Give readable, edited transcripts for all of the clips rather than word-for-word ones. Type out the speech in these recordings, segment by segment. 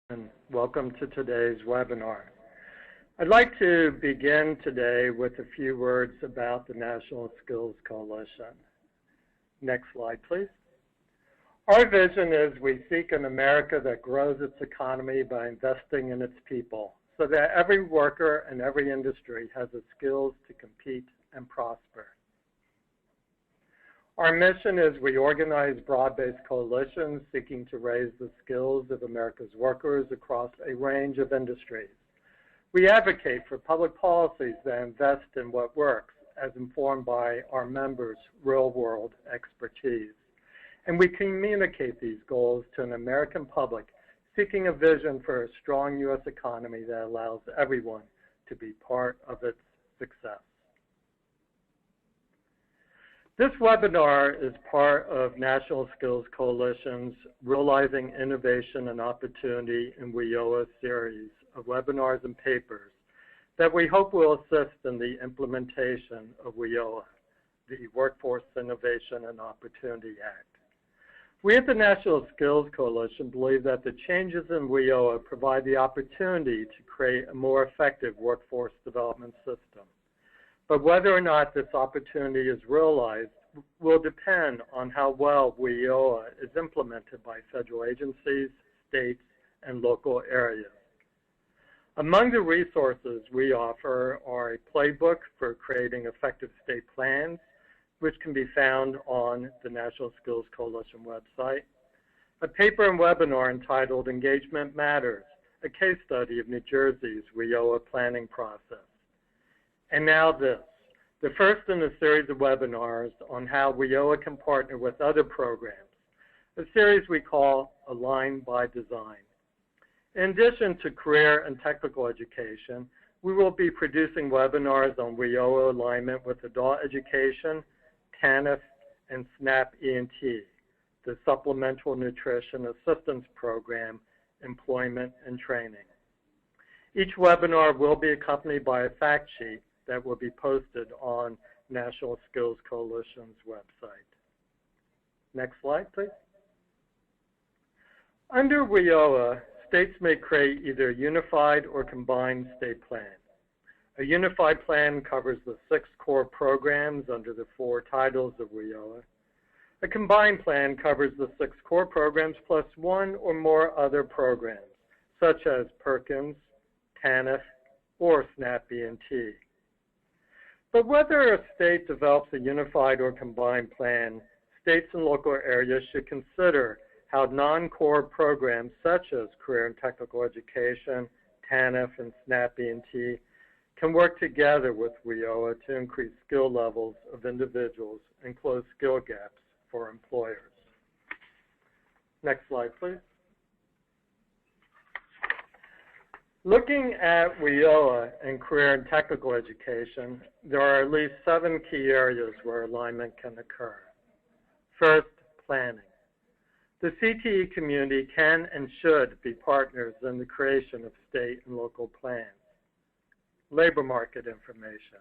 and welcome to today's webinar. I'd like to begin today with a few words about the National Skills Coalition. Next slide, please. Our vision is we seek an America that grows its economy by investing in its people so that every worker and every industry has the skills to compete and prosper. Our mission is we organize broad-based coalitions seeking to raise the skills of America's workers across a range of industries. We advocate for public policies that invest in what works, as informed by our members' real-world expertise. And we communicate these goals to an American public seeking a vision for a strong U.S. economy that allows everyone to be part of its success. This webinar is part of National Skills Coalition's Realizing Innovation and Opportunity in WIOA series of webinars and papers that we hope will assist in the implementation of WIOA, the Workforce Innovation and Opportunity Act. We at the National Skills Coalition believe that the changes in WIOA provide the opportunity to create a more effective workforce development system. But whether or not this opportunity is realized will depend on how well WIOA is implemented by federal agencies, states, and local areas. Among the resources we offer are a playbook for creating effective state plans, which can be found on the National Skills Coalition website, a paper and webinar entitled Engagement Matters, a case study of New Jersey's WIOA planning process. And now this, the first in a series of webinars on how WIOA can partner with other programs, a series we call Align by Design. In addition to career and technical education, we will be producing webinars on WIOA alignment with adult education, TANF, and SNAP-ENT, the Supplemental Nutrition Assistance Program, Employment and Training. Each webinar will be accompanied by a fact sheet that will be posted on National Skills Coalition's website. Next slide, please. Under WIOA, states may create either a unified or combined state plan. A unified plan covers the 6 core programs under the 4 titles of WIOA. A combined plan covers the 6 core programs plus 1 or more other programs, such as Perkins, TANF, or SNAP-ENT. But whether a state develops a unified or combined plan, states and local areas should consider how non-core programs such as career and technical education, TANF, and SNAP-ENT can work together with WIOA to increase skill levels of individuals and close skill gaps for employers. Next slide, please. Looking at WIOA and career and technical education, there are at least 7 key areas where alignment can occur. First, planning. The CTE community can and should be partners in the creation of state and local plans. Labor market information.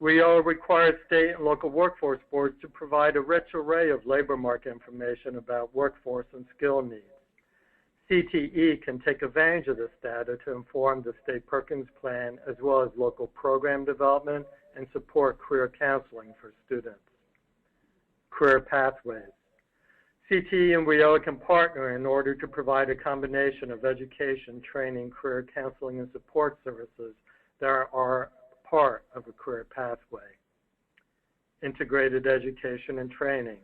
WIOA requires state and local workforce boards to provide a rich array of labor market information about workforce and skill needs. CTE can take advantage of this data to inform the state Perkins plan as well as local program development and support career counseling for students. Career pathways. CTE and WIOA can partner in order to provide a combination of education, training, career counseling, and support services that are part of a career pathway. Integrated education and training.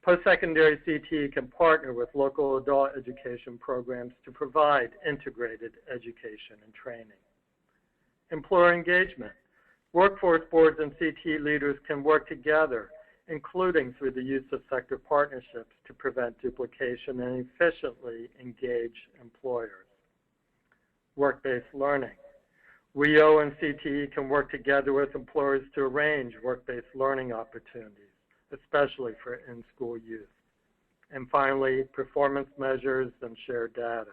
Post-secondary CTE can partner with local adult education programs to provide integrated education and training. Employer engagement. Workforce boards and CTE leaders can work together, including through the use of sector partnerships to prevent duplication and efficiently engage employers. Work-based learning. WIOA and CTE can work together with employers to arrange work-based learning opportunities, especially for in-school youth. And finally, performance measures and shared data.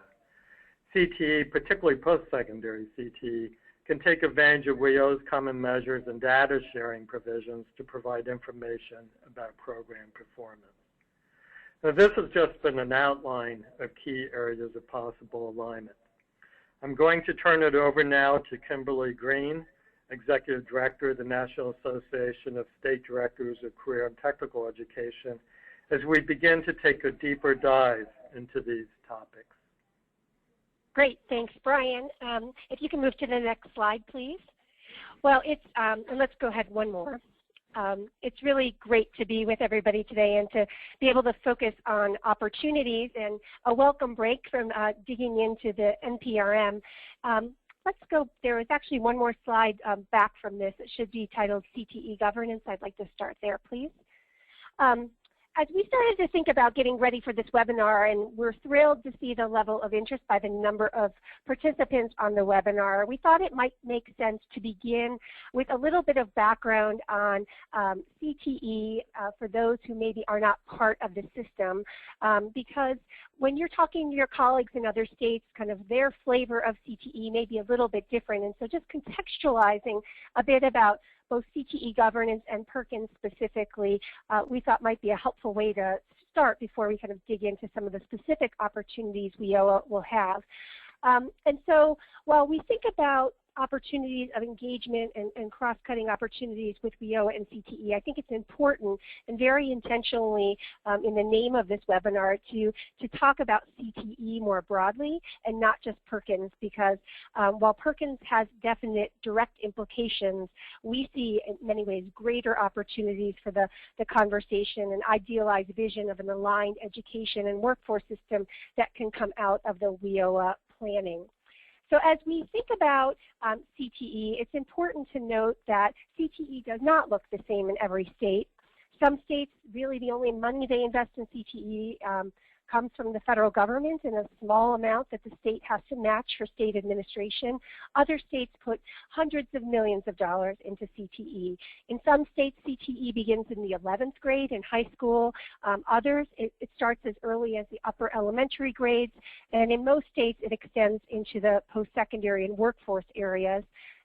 CTE, particularly post-secondary CTE, can take advantage of WIOA's common measures and data sharing provisions to provide information about program performance. Now, this has just been an outline of key areas of possible alignment. I'm going to turn it over now to Kimberly Green, Executive Director of the National Association of State Directors of Career and Technical Education, as we begin to take a deeper dive into these topics. Great, thanks, Brian. If you can move to the next slide, please. Well, and let's go ahead one more. It's really great to be with everybody today and to be able to focus on opportunities and a welcome break from digging into the NPRM. Let's go, there is actually one more slide back from this. It should be titled CTE Governance. I'd like to start there, please. As we started to think about getting ready for this webinar, and we're thrilled to see the level of interest by the number of participants on the webinar, we thought it might make sense to begin with a little bit of background on CTE for those who maybe are not part of the system, because when you're talking to your colleagues in other states, kind of their flavor of CTE may be a little bit different, and so just contextualizing a bit about both CTE Governance and Perkins specifically, we thought might be a helpful way to start before we kind of dig into some of the specific opportunities WIOA will have. And so while we think about opportunities of engagement and cross-cutting opportunities with WIOA and CTE, I think it's important and very intentionally in the name of this webinar to talk about CTE more broadly and not just Perkins, because while Perkins has definite direct implications, we see in many ways greater opportunities for the conversation and idealized vision of an aligned education and workforce system that can come out of the WIOA planning. So as we think about CTE, it's important to note that CTE does not look the same in every state. Some states, really the only money they invest in CTE comes from the federal government in a small amount that the state has to match for state administration. Other states put hundreds of millions of dollars into CTE. In some states, CTE begins in the 11th grade in high school. Others, it starts as early as the upper elementary grades. And in most states, it extends into the post-secondary and workforce areas.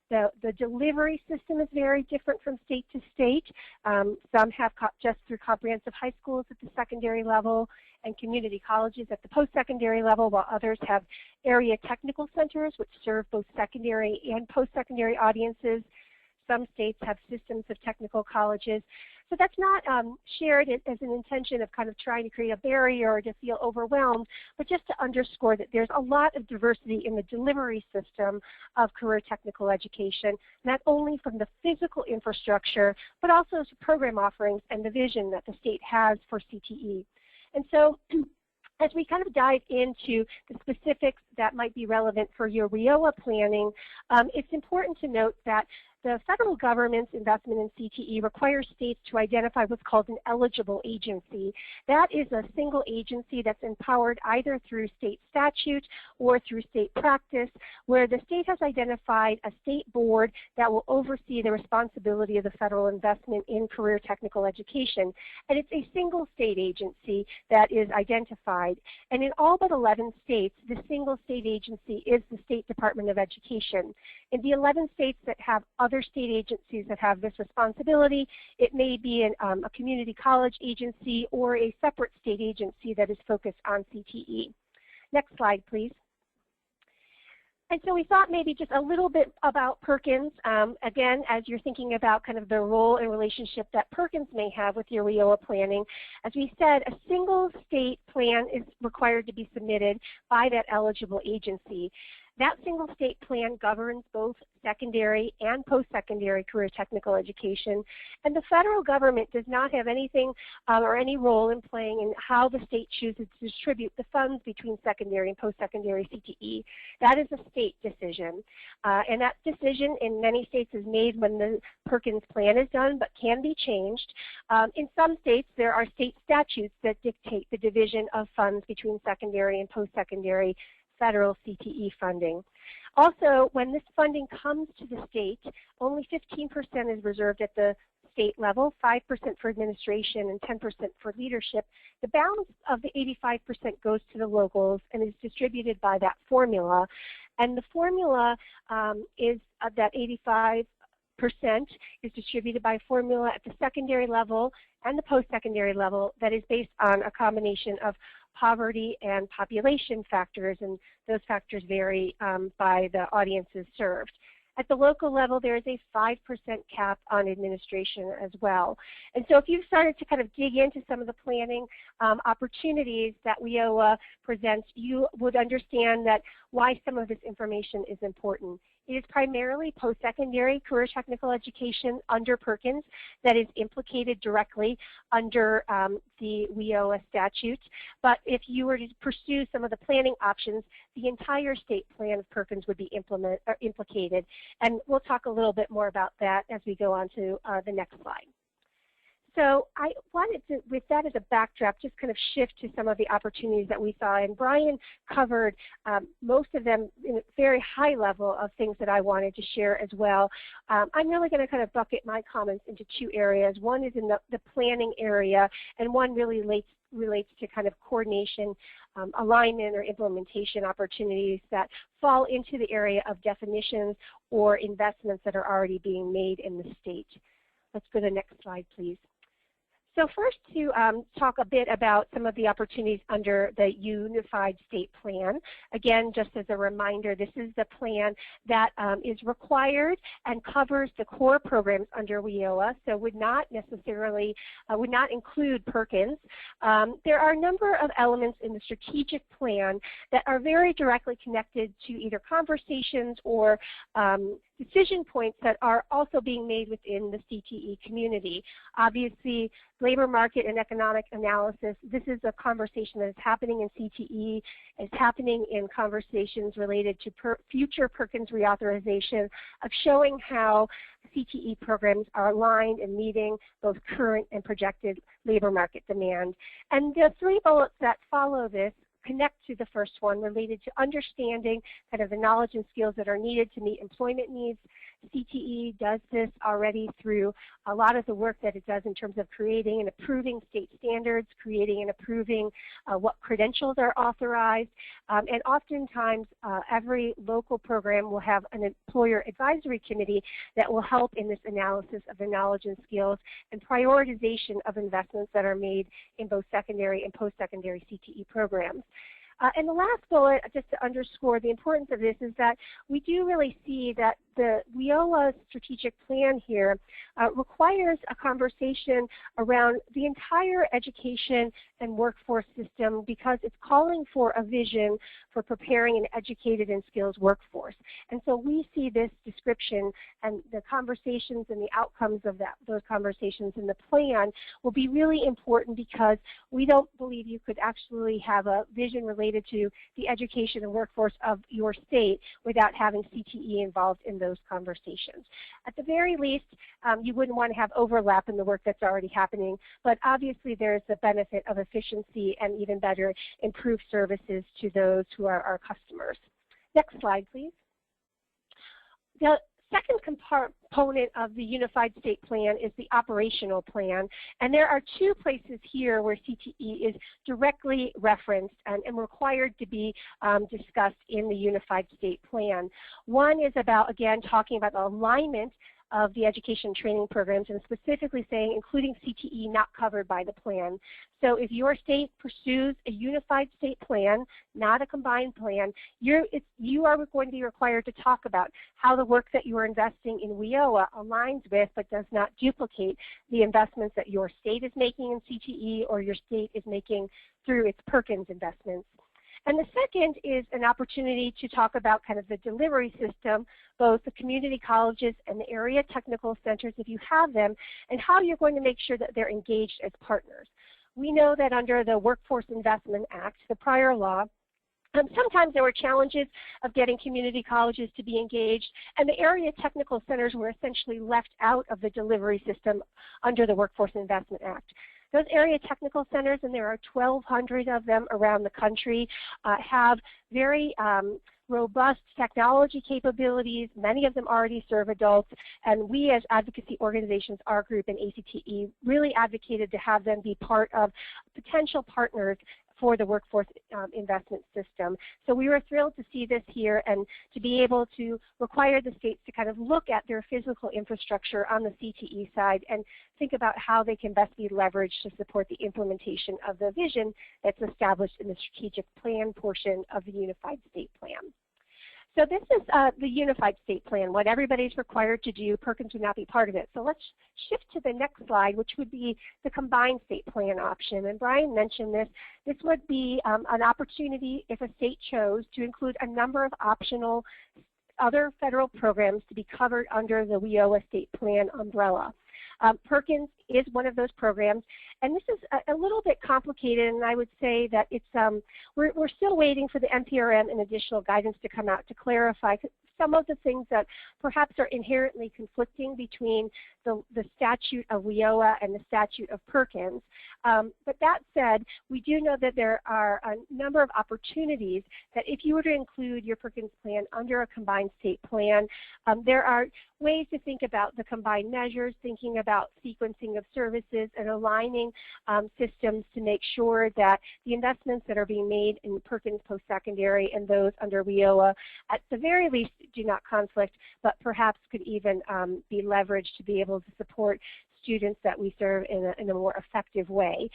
The delivery system is very different from state to state. Some have just through comprehensive high schools at the secondary level and community colleges at the post-secondary level, while others have area technical centers which serve both secondary and post-secondary audiences. Some states have systems of technical colleges. So that's not shared as an intention of kind of trying to create a barrier or to feel overwhelmed, but just to underscore that there's a lot of diversity in the delivery system of career technical education, not only from the physical infrastructure, but also program offerings and the vision that the state has for CTE. And so as we kind of dive into the specifics that might be relevant for your WIOA planning, it's important to note that the federal government's investment in CTE requires states to identify what's called an eligible agency. That is a single agency that's empowered either through state statute or through state practice, where the state has identified a state board that will oversee the responsibility of the federal investment in career technical education. And it's a single state agency that is identified. And in all but 11 states, the single state agency is the State Department of Education. In the 11 states that have other state agencies that have this responsibility, it may be a community college agency or a separate state agency that is focused on CTE. Next slide, please. And so we thought maybe just a little bit about Perkins. Again, as you're thinking about kind of the role and relationship that Perkins may have with your WIOA planning, as we said, a single state plan is required to be submitted by that eligible agency. That single state plan governs both secondary and post-secondary career technical education, and the federal government does not have anything or any role in playing in how the state chooses to distribute the funds between secondary and post-secondary CTE. That is a state decision, and that decision in many states is made when the Perkins plan is done, but can be changed. In some states, there are state statutes that dictate the division of funds between secondary and post-secondary federal CTE funding. Also, when this funding comes to the state, only 15% is reserved at the state level, 5% for administration and 10% for leadership. The balance of the 85% goes to the locals and is distributed by that formula. And the formula is that 85% is distributed by formula at the secondary level and the post-secondary level that is based on a combination of poverty and population factors, and those factors vary by the audiences served. At the local level, there is a 5% cap on administration as well. And so if you've started to kind of dig into some of the planning opportunities that WIOA presents, you would understand that why some of this information is important. It is primarily post-secondary career technical education under Perkins that is implicated directly under the WIOA statute. But if you were to pursue some of the planning options, the entire state plan of Perkins would be implicated. And we'll talk a little bit more about that as we go on to the next slide. So I wanted to, with that as a backdrop, just kind of shift to some of the opportunities that we saw. And Brian covered most of them in a very high level of things that I wanted to share as well. I'm really going to kind of bucket my comments into two areas. One is in the planning area, and one really relates to kind of coordination, alignment, or implementation opportunities that fall into the area of definitions or investments that are already being made in the state. Let's go to the next slide, please. So first, to talk a bit about some of the opportunities under the Unified State Plan. Again, just as a reminder, this is the plan that is required and covers the core programs under WIOA, so would not necessarily, would not include Perkins. There are a number of elements in the strategic plan that are very directly connected to either conversations or decision points that are also being made within the CTE community. Obviously, labor market and economic analysis, this is a conversation that is happening in CTE, is happening in conversations related to future Perkins reauthorization, of showing how CTE programs are aligned and meeting both current and projected labor market demand. And the three bullets that follow this connect to the first one related to understanding kind of the knowledge and skills that are needed to meet employment needs. CTE does this already through a lot of the work that it does in terms of creating and approving state standards, creating and approving what credentials are authorized, and oftentimes every local program will have an employer advisory committee that will help in this analysis of the knowledge and skills and prioritization of investments that are made in both secondary and post-secondary CTE programs. And the last bullet, just to underscore the importance of this, is that we do really see that the WIOA strategic plan here requires a conversation around the entire education and workforce system, because it's calling for a vision for preparing an educated and skilled workforce. And so we see this description and the conversations and the outcomes of those conversations in the plan will be really important, because we don't believe you could actually have a vision related to the education and workforce of your state without having CTE involved in those conversations. At the very least, you wouldn't want to have overlap in the work that's already happening, but obviously there's the benefit of efficiency and even better improved services to those who are our customers. Next slide, please. The second component of the Unified State Plan is the operational plan, and there are two places here where CTE is directly referenced and required to be discussed in the Unified State Plan. One is about, again, talking about the alignment of the education training programs, and specifically saying including CTE not covered by the plan. So if your state pursues a unified state plan, not a combined plan, you are going to be required to talk about how the work that you are investing in WIOA aligns with but does not duplicate the investments that your state is making in CTE or your state is making through its Perkins investments. And the second is an opportunity to talk about kind of the delivery system, both the community colleges and the area technical centers, if you have them, and how you're going to make sure that they're engaged as partners. We know that under the Workforce Investment Act, the prior law, sometimes there were challenges of getting community colleges to be engaged, and the area technical centers were essentially left out of the delivery system under the Workforce Investment Act. Those area technical centers, and there are 1,200 of them around the country, have very robust technology capabilities. Many of them already serve adults, and we as advocacy organizations, our group and ACTE, really advocated to have them be part of potential partners for the workforce investment system. So we were thrilled to see this here and to be able to require the states to kind of look at their physical infrastructure on the CTE side and think about how they can best be leveraged to support the implementation of the vision that's established in the strategic plan portion of the Unified State Plan. So this is the Unified State Plan, what everybody's required to do. Perkins would not be part of it. So let's shift to the next slide, which would be the Combined State Plan option. And Brian mentioned this. This would be an opportunity if a state chose to include a number of optional other federal programs to be covered under the WIOA State Plan umbrella. Perkins is one of those programs, and this is a little bit complicated, and I would say that it's we're still waiting for the NPRM and additional guidance to come out to clarify some of the things that perhaps are inherently conflicting between the statute of WIOA and the statute of Perkins. But that said, we do know that there are a number of opportunities that if you were to include your Perkins plan under a combined state plan, there are ways to think about the combined measures, thinking about sequencing of services and aligning systems to make sure that the investments that are being made in Perkins post-secondary and those under WIOA at the very least do not conflict, but perhaps could even be leveraged to be able to support students that we serve in a more effective way.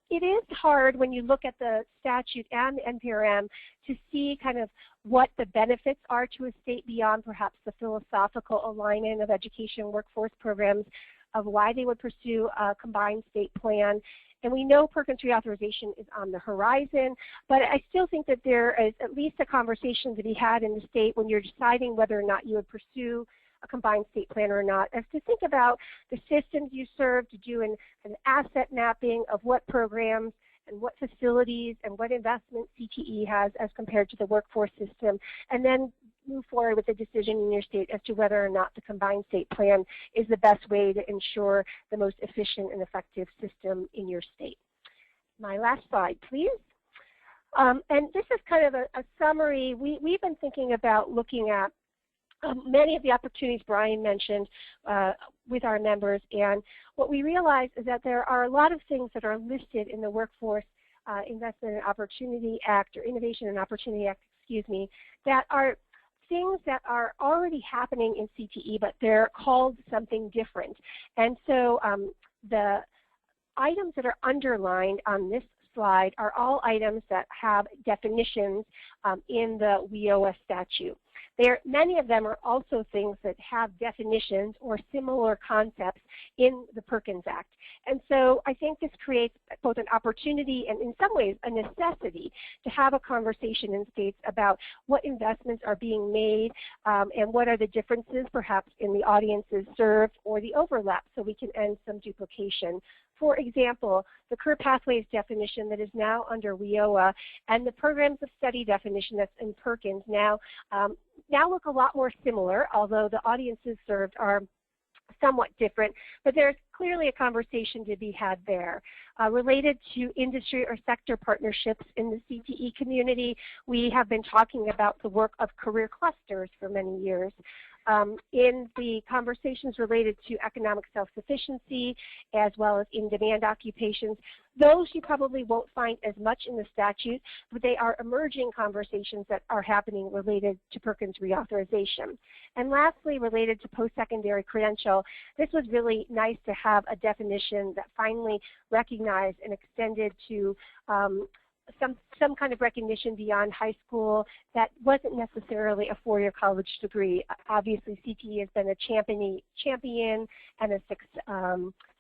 It is hard when you look at the statute and the NPRM to see kind of what the benefits are to a state beyond perhaps the philosophical alignment of education workforce programs of why they would pursue a combined state plan. And we know Perkins reauthorization is on the horizon, but I still think that there is at least a conversation to be had in the state when you're deciding whether or not you would pursue a combined state plan or not, as to think about the systems you serve, to do an asset mapping of what programs and what facilities and what investments CTE has as compared to the workforce system, and then move forward with a decision in your state as to whether or not the combined state plan is the best way to ensure the most efficient and effective system in your state. My last slide, please. And this is kind of a summary. We've been thinking about looking at many of the opportunities Brian mentioned with our members, and what we realize is that there are a lot of things that are listed in the Workforce Investment and Opportunity Act, or Innovation and Opportunity Act, excuse me, that are things that are already happening in CTE, but they're called something different. And so the items that are underlined on this slide are all items that have definitions in the WIOA statute. Many of them are also things that have definitions or similar concepts in the Perkins Act. And so I think this creates both an opportunity and in some ways a necessity to have a conversation in states about what investments are being made and what are the differences perhaps in the audiences served or the overlap, so we can end some duplication. For example, the career pathways definition that is now under WIOA and the programs of study definition that's in Perkins now look a lot more similar, although the audiences served are somewhat different, but there's clearly a conversation to be had there. Related to industry or sector partnerships in the CTE community, we have been talking about the work of career clusters for many years. In the conversations related to economic self-sufficiency as well as in-demand occupations, those you probably won't find as much in the statute, but they are emerging conversations that are happening related to Perkins reauthorization. And lastly, related to post-secondary credential, this was really nice to have a definition that finally recognized and extended to some kind of recognition beyond high school that wasn't necessarily a four-year college degree. Obviously, CTE has been a champion and a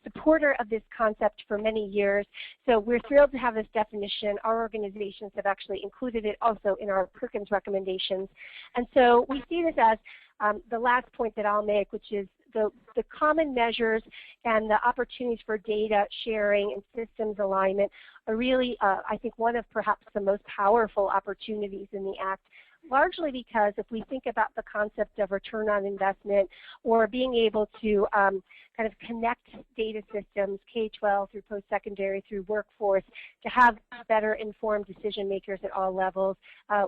supporter of this concept for many years. So we're thrilled to have this definition. Our organizations have actually included it also in our Perkins recommendations. And so we see this as the last point that I'll make, which is the common measures and the opportunities for data sharing and systems alignment are really, I think, one of perhaps the most powerful opportunities in the Act, largely because if we think about the concept of return on investment or being able to kind of connect data systems, K-12 through post-secondary, through workforce, to have better informed decision makers at all levels.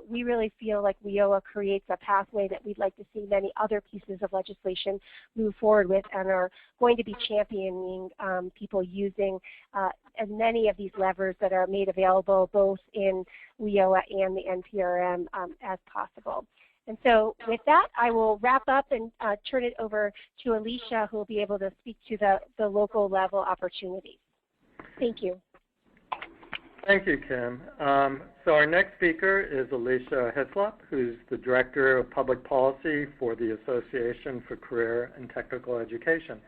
We really feel like WIOA creates a pathway that we'd like to see many other pieces of legislation move forward with, and are going to be championing people using as many of these levers that are made available both in WIOA and the NPRM as possible. And so with that, I will wrap up and turn it over to Alisha, who will be able to speak to the local level opportunities. Thank you. Thank you, Kim. So our next speaker is Alisha Hyslop, who's the Director of Public Policy for the Association for Career and Technical Education.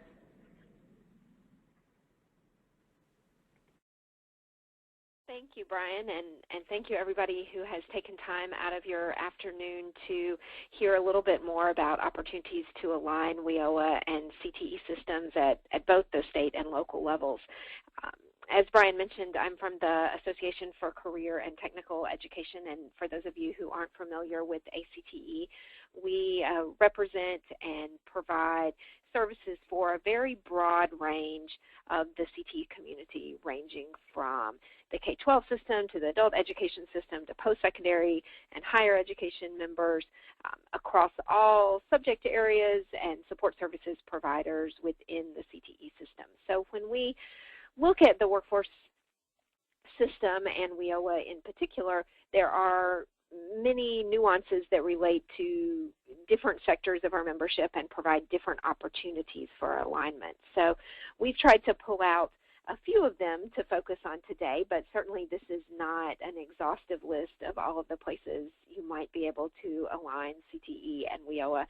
Thank you, Brian, and thank you everybody who has taken time out of your afternoon to hear a little bit more about opportunities to align WIOA and CTE systems at both the state and local levels. As Brian mentioned, I'm from the Association for Career and Technical Education, and for those of you who aren't familiar with ACTE, we represent and provide services for a very broad range of the CTE community, ranging from the K-12 system to the adult education system to post-secondary and higher education members across all subject areas and support services providers within the CTE system. So when we look at the workforce system and WIOA in particular, there are many nuances that relate to different sectors of our membership and provide different opportunities for alignment. So we've tried to pull out a few of them to focus on today, but certainly this is not an exhaustive list of all of the places you might be able to align CTE and WIOA,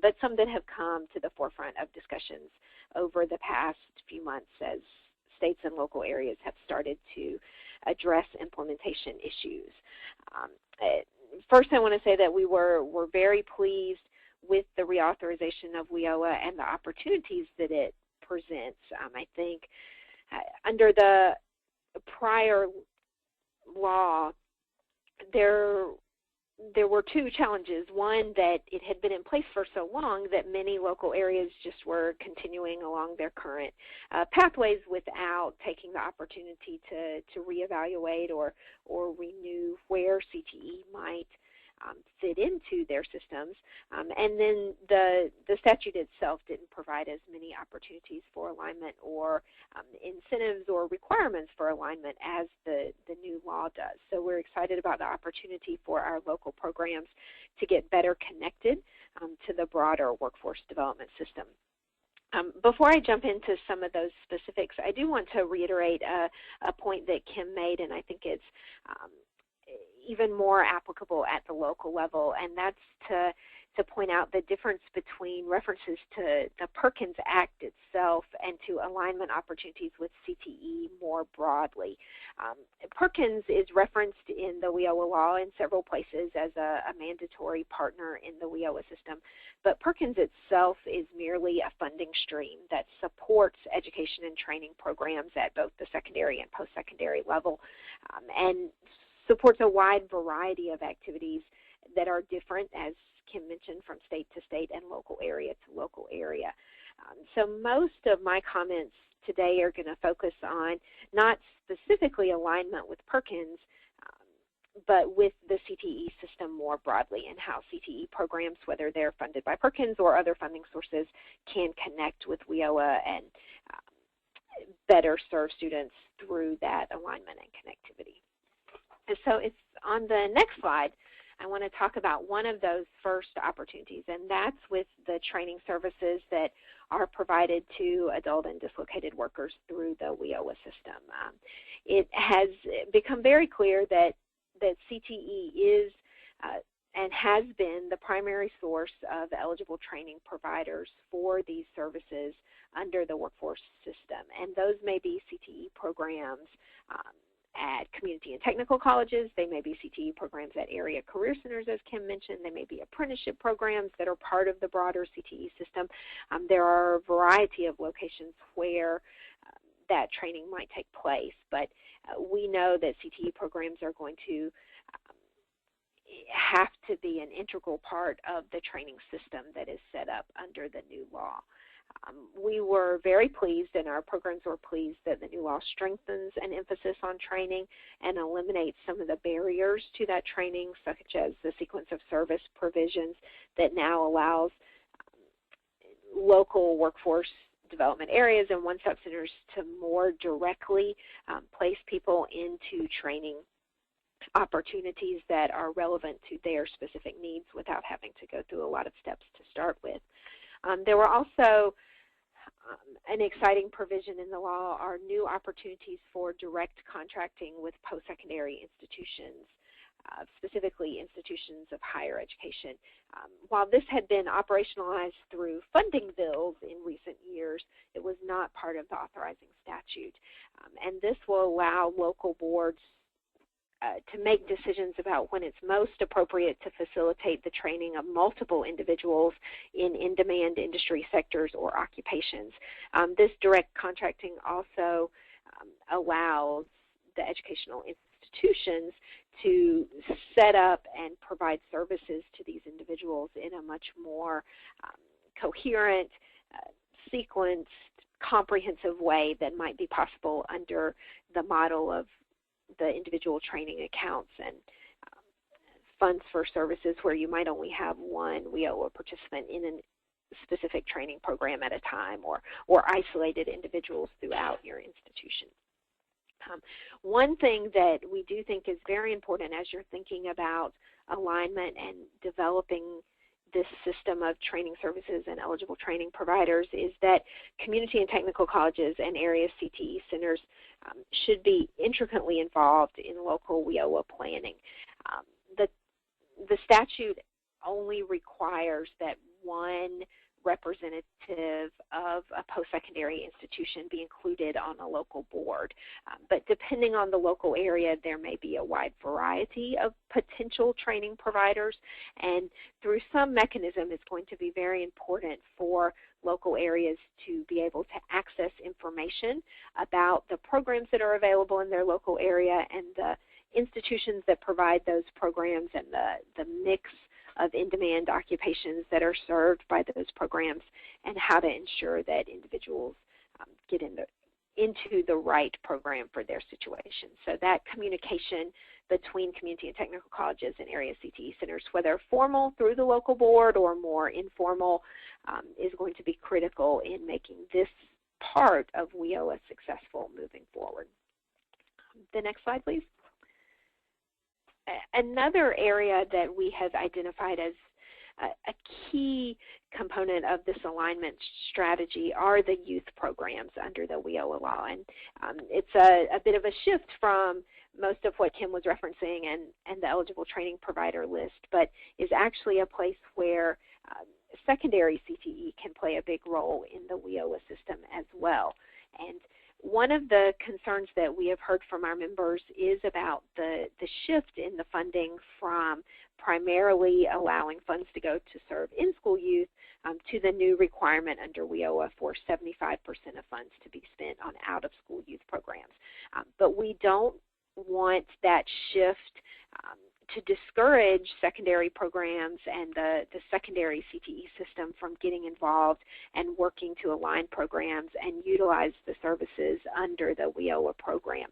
but some that have come to the forefront of discussions over the past few months as states and local areas have started to address implementation issues. First, I want to say that we're very pleased with the reauthorization of WIOA and the opportunities that it presents. I think under the prior law, there were two challenges. One, that it had been in place for so long that many local areas just were continuing along their current pathways without taking the opportunity to reevaluate or renew where CTE might fit into their systems. And then the statute itself didn't provide as many opportunities for alignment or incentives or requirements for alignment as the new law does. So we're excited about the opportunity for our local programs to get better connected to the broader workforce development system. Before I jump into some of those specifics, I do want to reiterate a point that Kim made, and I think it's even more applicable at the local level, and that's to point out the difference between references to the Perkins Act itself and to alignment opportunities with CTE more broadly. Perkins is referenced in the WIOA law in several places as a mandatory partner in the WIOA system, but Perkins itself is merely a funding stream that supports education and training programs at both the secondary and post-secondary level, and supports a wide variety of activities that are different, as Kim mentioned, from state to state and local area to local area. So most of my comments today are going to focus on not specifically alignment with Perkins, but with the CTE system more broadly, and how CTE programs, whether they're funded by Perkins or other funding sources, can connect with WIOA and better serve students through that alignment and connectivity. And so it's on the next slide, I want to talk about one of those first opportunities, and that's with the training services that are provided to adult and dislocated workers through the WIOA system. It has become very clear that CTE is and has been the primary source of eligible training providers for these services under the workforce system, and those may be CTE programs at community and technical colleges. They may be CTE programs at area career centers, as Kim mentioned. They may be apprenticeship programs that are part of the broader CTE system. There are a variety of locations where that training might take place, but we know that CTE programs are going to have to be an integral part of the training system that is set up under the new law. We were very pleased, and our programs were pleased, that the new law strengthens an emphasis on training and eliminates some of the barriers to that training, such as the sequence of service provisions that now allows local workforce development areas and one-stop centers to more directly place people into training opportunities that are relevant to their specific needs without having to go through a lot of steps to start with. There were also an exciting provision in the law are new opportunities for direct contracting with post-secondary institutions, specifically institutions of higher education. While this had been operationalized through funding bills in recent years, it was not part of the authorizing statute. And this will allow local boards to make decisions about when it's most appropriate to facilitate the training of multiple individuals in in-demand industry sectors or occupations. This direct contracting also allows the educational institutions to set up and provide services to these individuals in a much more coherent, sequenced, comprehensive way than might be possible under the model of the individual training accounts and funds for services, where you might only have one WIOA participant in a specific training program at a time, or isolated individuals throughout your institution. One thing that we do think is very important as you're thinking about alignment and developing this system of training services and eligible training providers is that community and technical colleges and area CTE centers should be intricately involved in local WIOA planning. The statute only requires that one representative of a post-secondary institution be included on a local board. But depending on the local area, there may be a wide variety of potential training providers, and through some mechanism it's going to be very important for local areas to be able to access information about the programs that are available in their local area and the institutions that provide those programs and the mix of in-demand occupations that are served by those programs, and how to ensure that individuals get into the right program for their situation. So that communication between community and technical colleges and area CTE centers, whether formal through the local board or more informal, is going to be critical in making this part of WIOA successful moving forward. The next slide, please. Another area that we have identified as a key component of this alignment strategy are the youth programs under the WIOA law. And it's a bit of a shift from most of what Kim was referencing and the eligible training provider list, but is actually a place where secondary CTE can play a big role in the WIOA system as well. And one of the concerns that we have heard from our members is about the shift in the funding from primarily allowing funds to go to serve in-school youth to the new requirement under WIOA for 75% of funds to be spent on out-of-school youth programs. But we don't want that shift to discourage secondary programs and the secondary CTE system from getting involved and working to align programs and utilize the services under the WIOA program.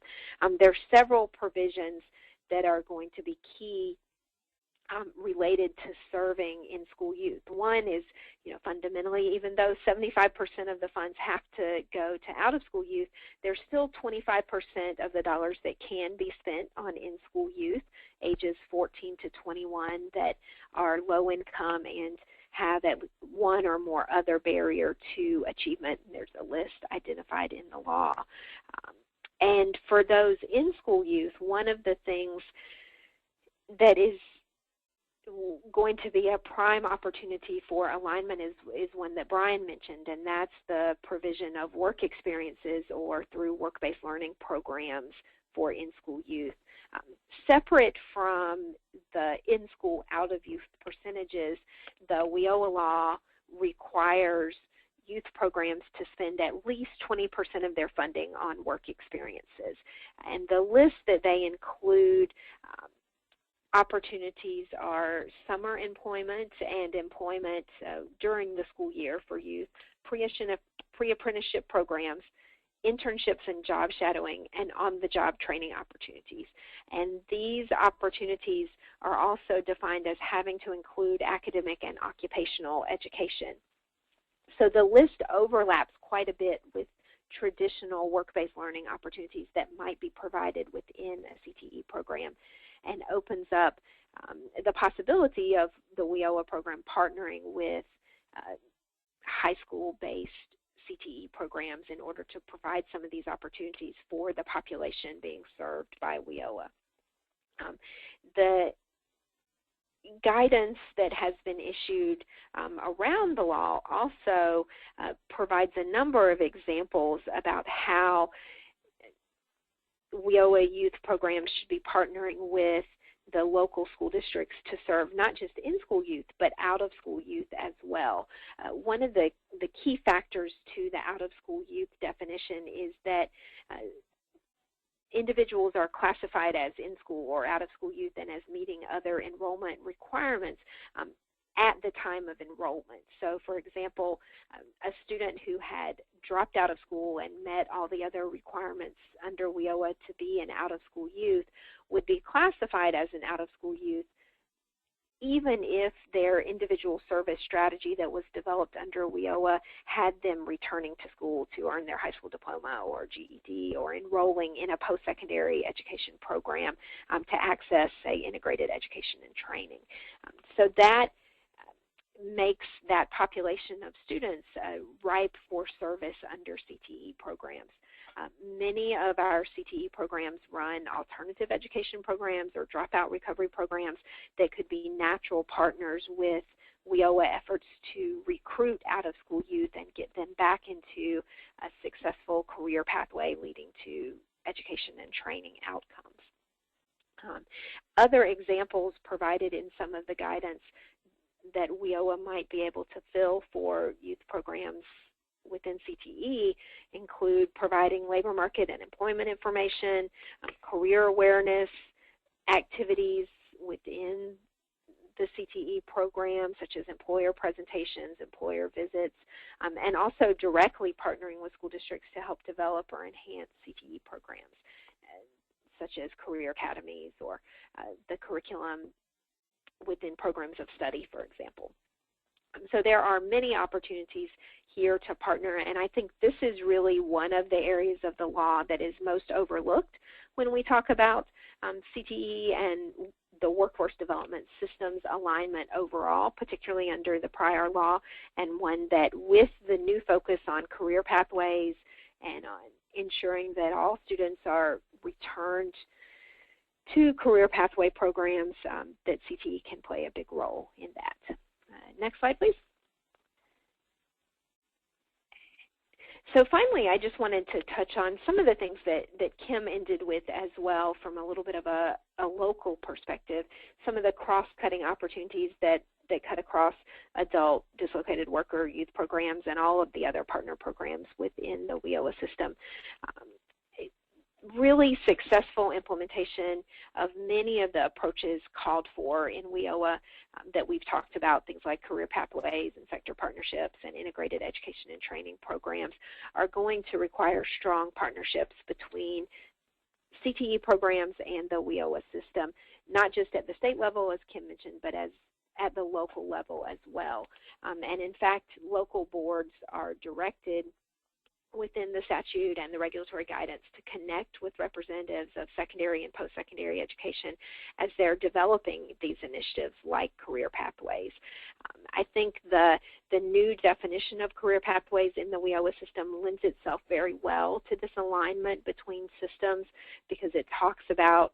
There are several provisions that are going to be key related to serving in-school youth. One is, fundamentally, even though 75% of the funds have to go to out-of-school youth, there's still 25% of the dollars that can be spent on in-school youth, ages 14 to 21, that are low income and have at one or more other barrier to achievement. There's a list identified in the law. And for those in-school youth, one of the things that is going to be a prime opportunity for alignment is one that Brian mentioned, and that's the provision of work experiences or through work-based learning programs for in-school youth. Separate from the in-school out-of-youth percentages, the WIOA law requires youth programs to spend at least 20% of their funding on work experiences. And the list that they include opportunities are summer employment and employment during the school year for youth, pre-apprenticeship programs, internships and job shadowing, and on-the-job training opportunities. And these opportunities are also defined as having to include academic and occupational education. So the list overlaps quite a bit with traditional work-based learning opportunities that might be provided within a CTE program, and opens up the possibility of the WIOA program partnering with high school-based CTE programs in order to provide some of these opportunities for the population being served by WIOA. The guidance that has been issued around the law also provides a number of examples about how WIOA youth programs should be partnering with the local school districts to serve not just in-school youth, but out-of-school youth as well. One of the key factors to the out-of-school youth definition is that individuals are classified as in-school or out-of-school youth and as meeting other enrollment requirements at the time of enrollment. So, for example, a student who had dropped out of school and met all the other requirements under WIOA to be an out-of-school youth would be classified as an out-of-school youth even if their individual service strategy that was developed under WIOA had them returning to school to earn their high school diploma or GED, or enrolling in a post-secondary education program to access, say, integrated education and training. So that makes that population of students ripe for service under CTE programs. Many of our CTE programs run alternative education programs or dropout recovery programs that could be natural partners with WIOA efforts to recruit out-of-school youth and get them back into a successful career pathway leading to education and training outcomes. Other examples provided in some of the guidance that WIOA might be able to fill for youth programs within CTE include providing labor market and employment information, career awareness activities within the CTE program, such as employer presentations, employer visits, and also directly partnering with school districts to help develop or enhance CTE programs, such as career academies or the curriculum within programs of study, for example. So there are many opportunities here to partner, and I think this is really one of the areas of the law that is most overlooked when we talk about CTE and the workforce development systems alignment overall, particularly under the prior law, and one that with the new focus on career pathways and on ensuring that all students are returned to career pathway programs, that CTE can play a big role in that. Next slide, please. So finally, I just wanted to touch on some of the things that Kim ended with as well from a little bit of a local perspective, some of the cross-cutting opportunities that cut across adult dislocated worker youth programs and all of the other partner programs within the WIOA system. Really successful implementation of many of the approaches called for in WIOA that we've talked about, things like career pathways and sector partnerships and integrated education and training programs, are going to require strong partnerships between CTE programs and the WIOA system, not just at the state level, as Kim mentioned, but at the local level as well. And in fact, local boards are directed within the statute and the regulatory guidance to connect with representatives of secondary and post-secondary education as they're developing these initiatives like career pathways. I think the new definition of career pathways in the WIOA system lends itself very well to this alignment between systems, because it talks about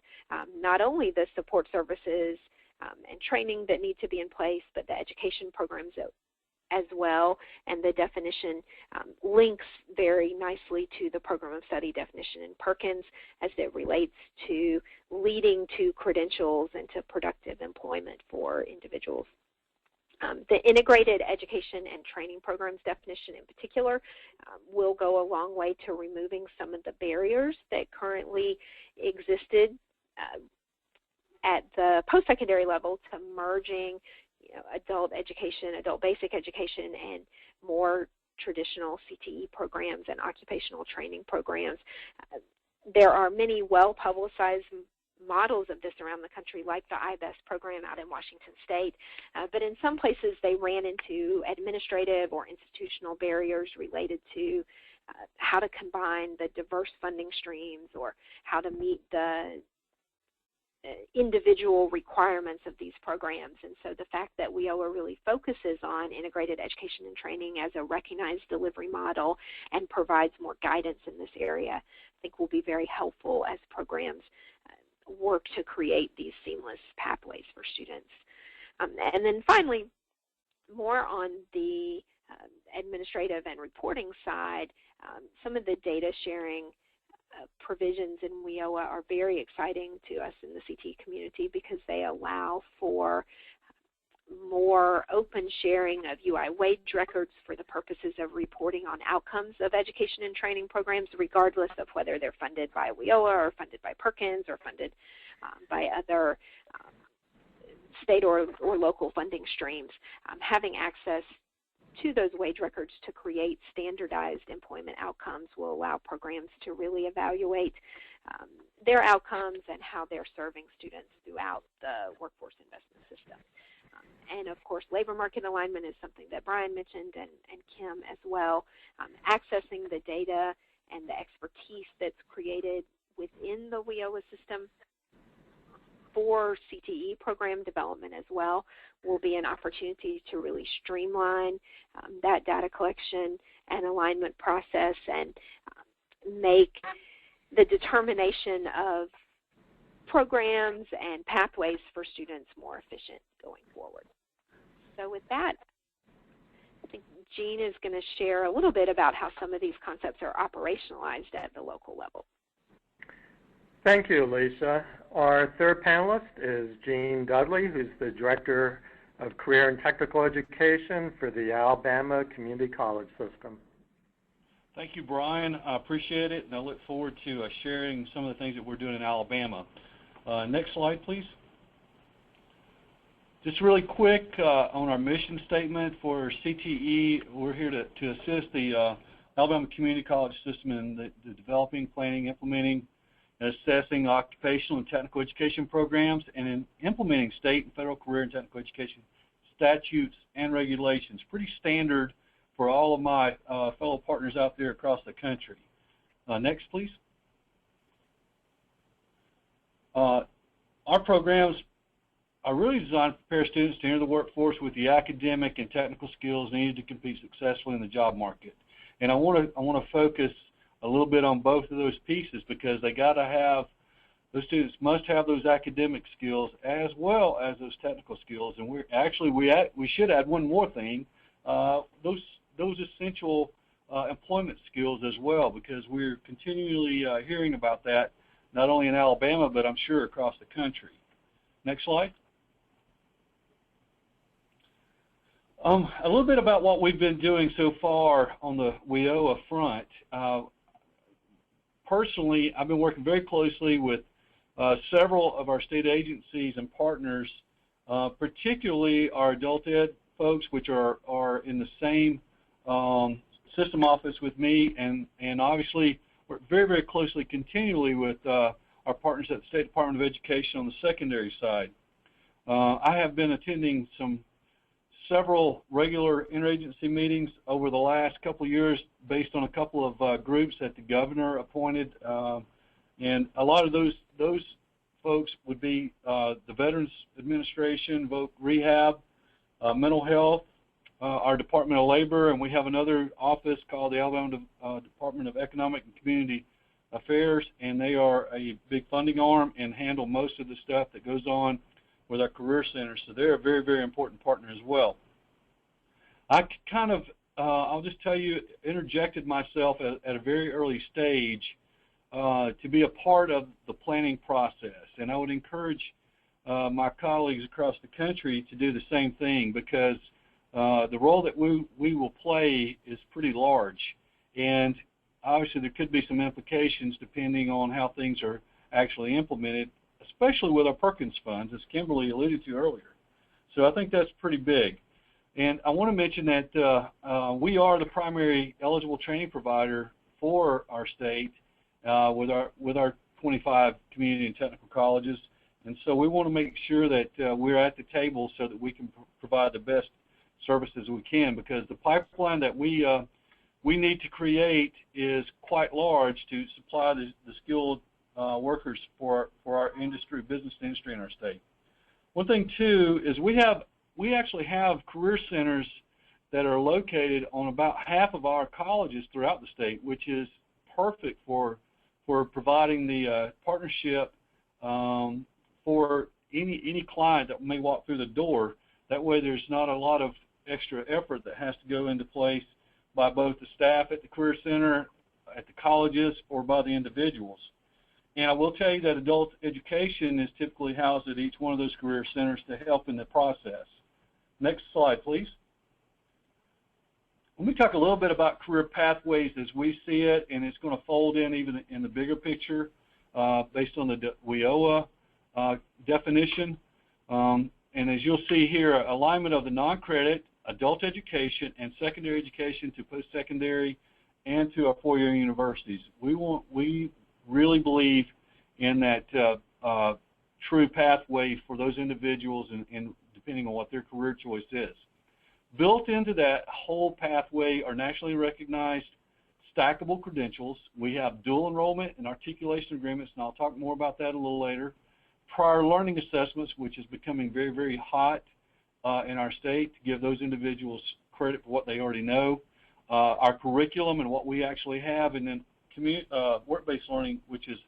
not only the support services and training that need to be in place, but the education programs as well, and the definition links very nicely to the program of study definition in Perkins as it relates to leading to credentials and to productive employment for individuals. The integrated education and training programs definition in particular will go a long way to removing some of the barriers that currently existed at the post-secondary level to merging adult education, adult basic education, and more traditional CTE programs and occupational training programs. There are many well-publicized models of this around the country, like the WIOA program out in Washington State, but in some places they ran into administrative or institutional barriers related to how to combine the diverse funding streams or how to meet the individual requirements of these programs. And so the fact that WIOA really focuses on integrated education and training as a recognized delivery model and provides more guidance in this area, I think will be very helpful as programs work to create these seamless pathways for students. And then finally, more on the administrative and reporting side, some of the data sharing provisions in WIOA are very exciting to us in the CTE community because they allow for more open sharing of UI wage records for the purposes of reporting on outcomes of education and training programs, regardless of whether they're funded by WIOA or funded by Perkins or funded by other state or local funding streams. Having access to those wage records to create standardized employment outcomes will allow programs to really evaluate their outcomes and how they're serving students throughout the workforce investment system. And of course, labor market alignment is something that Brian mentioned and Kim as well. Accessing the data and the expertise that's created within the WIOA system for CTE program development as well will be an opportunity to really streamline that data collection and alignment process and make the determination of programs and pathways for students more efficient going forward. So with that, I think Jean is going to share a little bit about how some of these concepts are operationalized at the local level. Thank you, Alisha. Our third panelist is Jean Dudley, who's the Director of Career and Technical Education for the Alabama Community College System. Thank you, Brian. I appreciate it, and I look forward to sharing some of the things that we're doing in Alabama. Next slide, please. Just really quick on our mission statement for CTE, we're here to assist the Alabama Community College System in the developing, planning, implementing, and assessing occupational and technical education programs and in implementing state and federal career and technical education statutes and regulations. Pretty standard for all of my fellow partners out there across the country. Next, please. Our programs are really designed to prepare students to enter the workforce with the academic and technical skills needed to compete successfully in the job market. And I want to focus a little bit on both of those pieces because they got to have, those students must have those academic skills as well as those technical skills. And we should add one more thing, those essential employment skills as well, because we're continually hearing about that not only in Alabama but I'm sure across the country. Next slide. A little bit about what we've been doing so far on the WIOA front. Personally, I've been working very closely with several of our state agencies and partners, particularly our adult ed folks, which are in the same system office with me, and obviously work very, very closely continually with our partners at the State Department of Education on the secondary side. I have been attending several regular interagency meetings over the last couple of years based on a couple of groups that the governor appointed, and a lot of those folks would be the Veterans Administration, voc rehab, mental health, our Department of Labor, and we have another office called the Alabama Department of Economic and Community Affairs, and they are a big funding arm and handle most of the stuff that goes on with our career centers, so they're a very, very important partner as well. I kind of, I'll just tell you, interjected myself at a very early stage to be a part of the planning process, and I would encourage my colleagues across the country to do the same thing because the role that we will play is pretty large, and obviously there could be some implications depending on how things are actually implemented, especially with our Perkins funds, as Kimberly alluded to earlier. So I think that's pretty big. And I want to mention that we are the primary eligible training provider for our state with our 25 community and technical colleges. And so we want to make sure that we're at the table so that we can provide the best services we can, because the pipeline that we need to create is quite large to supply the skilled workers for our industry, business industry in our state. One thing too is we actually have career centers that are located on about half of our colleges throughout the state, which is perfect for providing the partnership for any client that may walk through the door. That way there's not a lot of extra effort that has to go into place by both the staff at the career center, at the colleges, or by the individuals. And I will tell you that adult education is typically housed at each one of those career centers to help in the process. Next slide, please. Let me talk a little bit about career pathways as we see it, and it's going to fold in even in the bigger picture based on the WIOA definition. And as you'll see here, alignment of the non-credit, adult education, and secondary education to post-secondary and to our four-year universities. We really believe in that true pathway for those individuals and depending on what their career choice is. Built into that whole pathway are nationally recognized stackable credentials. We have dual enrollment and articulation agreements, and I'll talk more about that a little later. Prior learning assessments, which is becoming very, very hot in our state to give those individuals credit for what they already know. Our curriculum and what we actually have, and then work-based learning, which is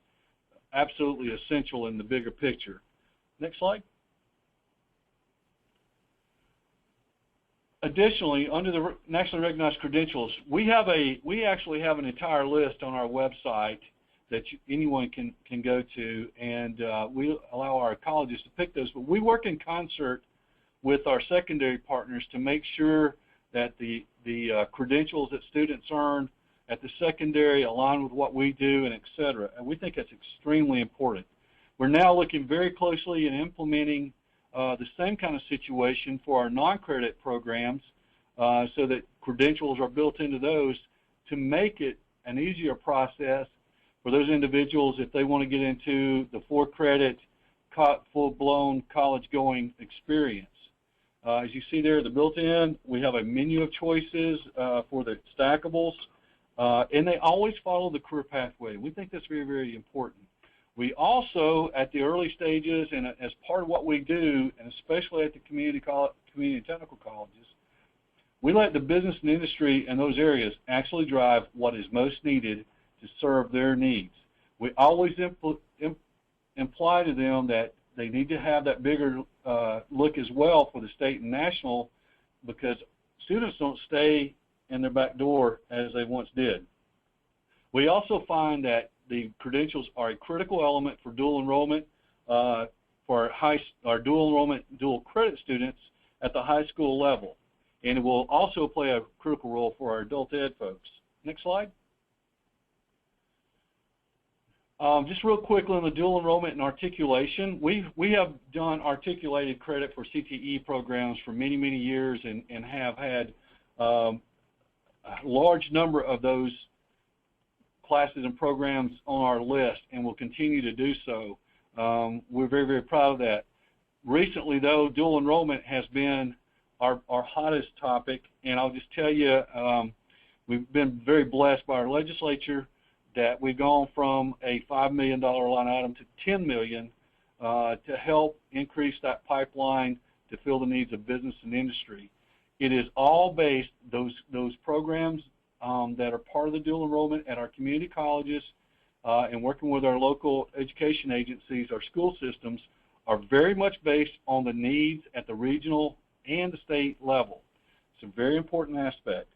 absolutely essential in the bigger picture. Next slide. Additionally, under the nationally recognized credentials, we actually have an entire list on our website that anyone can go to, and we allow our colleges to pick those. But we work in concert with our secondary partners to make sure that the credentials that students earn at the secondary align with what we do, and et cetera. And we think that's extremely important. We're now looking very closely and implementing the same kind of situation for our non-credit programs so that credentials are built into those to make it an easier process for those individuals if they want to get into the for-credit, full-blown college-going experience. As you see there, the built-in, we have a menu of choices for the stackables, and they always follow the career pathway. We think that's very, very important. We also, at the early stages and as part of what we do, and especially at the community and technical colleges, we let the business and industry in those areas actually drive what is most needed to serve their needs. We always imply to them that they need to have that bigger look as well for the state and national, because students don't stay in their back door as they once did. We also find that the credentials are a critical element for dual enrollment for our dual enrollment, dual credit students at the high school level. And it will also play a critical role for our adult ed folks. Next slide. Just real quickly on the dual enrollment and articulation, we have done articulated credit for CTE programs for many, many years and have had a large number of those classes and programs on our list, and will continue to do so. We're very, very proud of that. Recently, though, dual enrollment has been our hottest topic, and I'll just tell you, we've been very blessed by our legislature that we've gone from a $5 million line item to $10 million to help increase that pipeline to fill the needs of business and industry. It is all based, those programs that are part of the dual enrollment at our community colleges and working with our local education agencies, our school systems, are very much based on the needs at the regional and the state level. It's a very important aspect.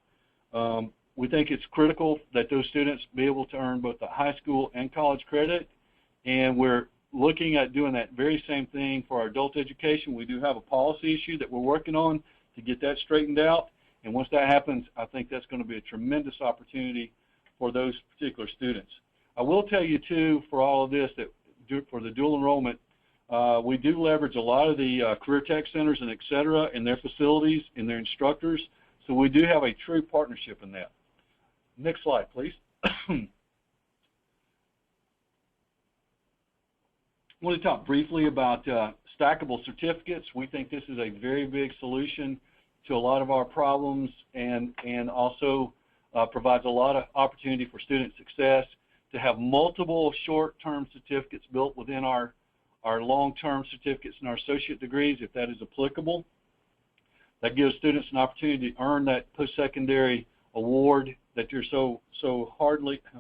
We think it's critical that those students be able to earn both the high school and college credit, and we're looking at doing that very same thing for our adult education. We do have a policy issue that we're working on to get that straightened out, and once that happens, I think that's going to be a tremendous opportunity for those particular students. I will tell you, too, for all of this, that for the dual enrollment, We do leverage a lot of the career tech centers and et cetera in their facilities, in their instructors. So we do have a true partnership in that. Next slide, please. I want to talk briefly about stackable certificates. We think this is a very big solution to a lot of our problems, and also provides a lot of opportunity for student success to have multiple short-term certificates built within our long-term certificates and our associate degrees, if that is applicable. That gives students an opportunity to earn that post-secondary award that you're so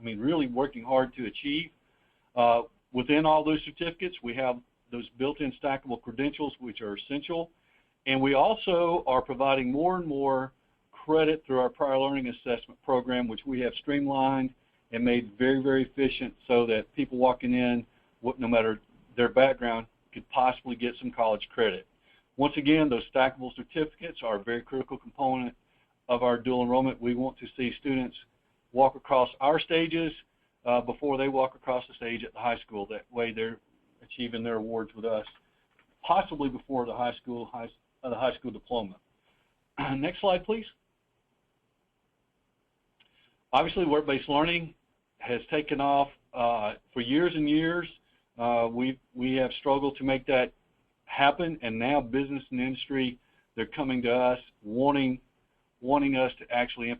really working hard to achieve. Within all those certificates, we have those built-in stackable credentials, which are essential. And we also are providing more and more credit through our prior learning assessment program, which we have streamlined and made very, very efficient so that people walking in, no matter their background, could possibly get some college credit. Once again, those stackable certificates are a very critical component of our dual enrollment. We want to see students walk across our stages before they walk across the stage at the high school. That way they're achieving their awards with us, possibly before the high school diploma. Next slide, please. Obviously, work-based learning has taken off for years and years. We have struggled to make that happen, and now business and industry, they're coming to us wanting us to actually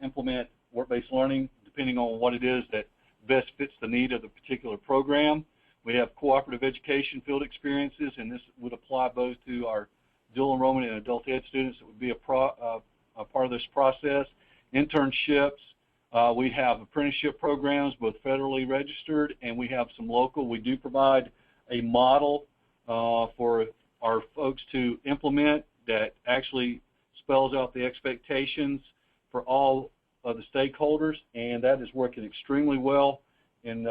implement work-based learning, depending on what it is that best fits the need of the particular program. We have cooperative education field experiences, and this would apply both to our dual enrollment and adult ed students that would be a part of this process. Internships, we have apprenticeship programs, both federally registered, and we have some local. We do provide a model for our folks to implement that actually spells out the expectations for all of the stakeholders, and that is working extremely well, and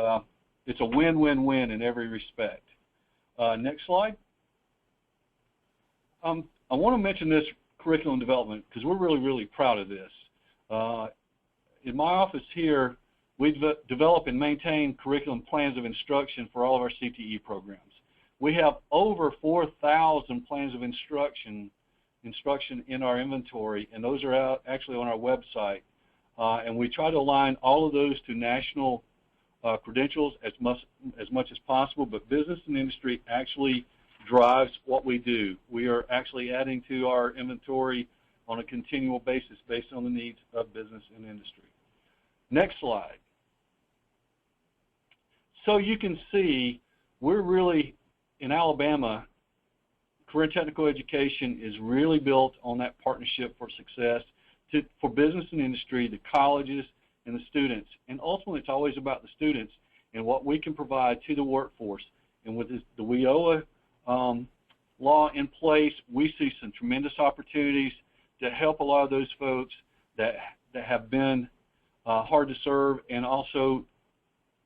it's a win-win-win in every respect. Next slide. I want to mention this curriculum development because we're really, really proud of this. In my office here, we develop and maintain curriculum plans of instruction for all of our CTE programs. We have over 4,000 plans of instruction in our inventory, and those are out actually on our website. And we try to align all of those to national credentials as much as possible, but business and industry actually drives what we do. We are actually adding to our inventory on a continual basis based on the needs of business and industry. Next slide. So you can see we're really, in Alabama, career and technical education is really built on that partnership for success for business and industry, the colleges, and the students. And ultimately, it's always about the students and what we can provide to the workforce. And with the WIOA law in place, we see some tremendous opportunities to help a lot of those folks that have been hard to serve and also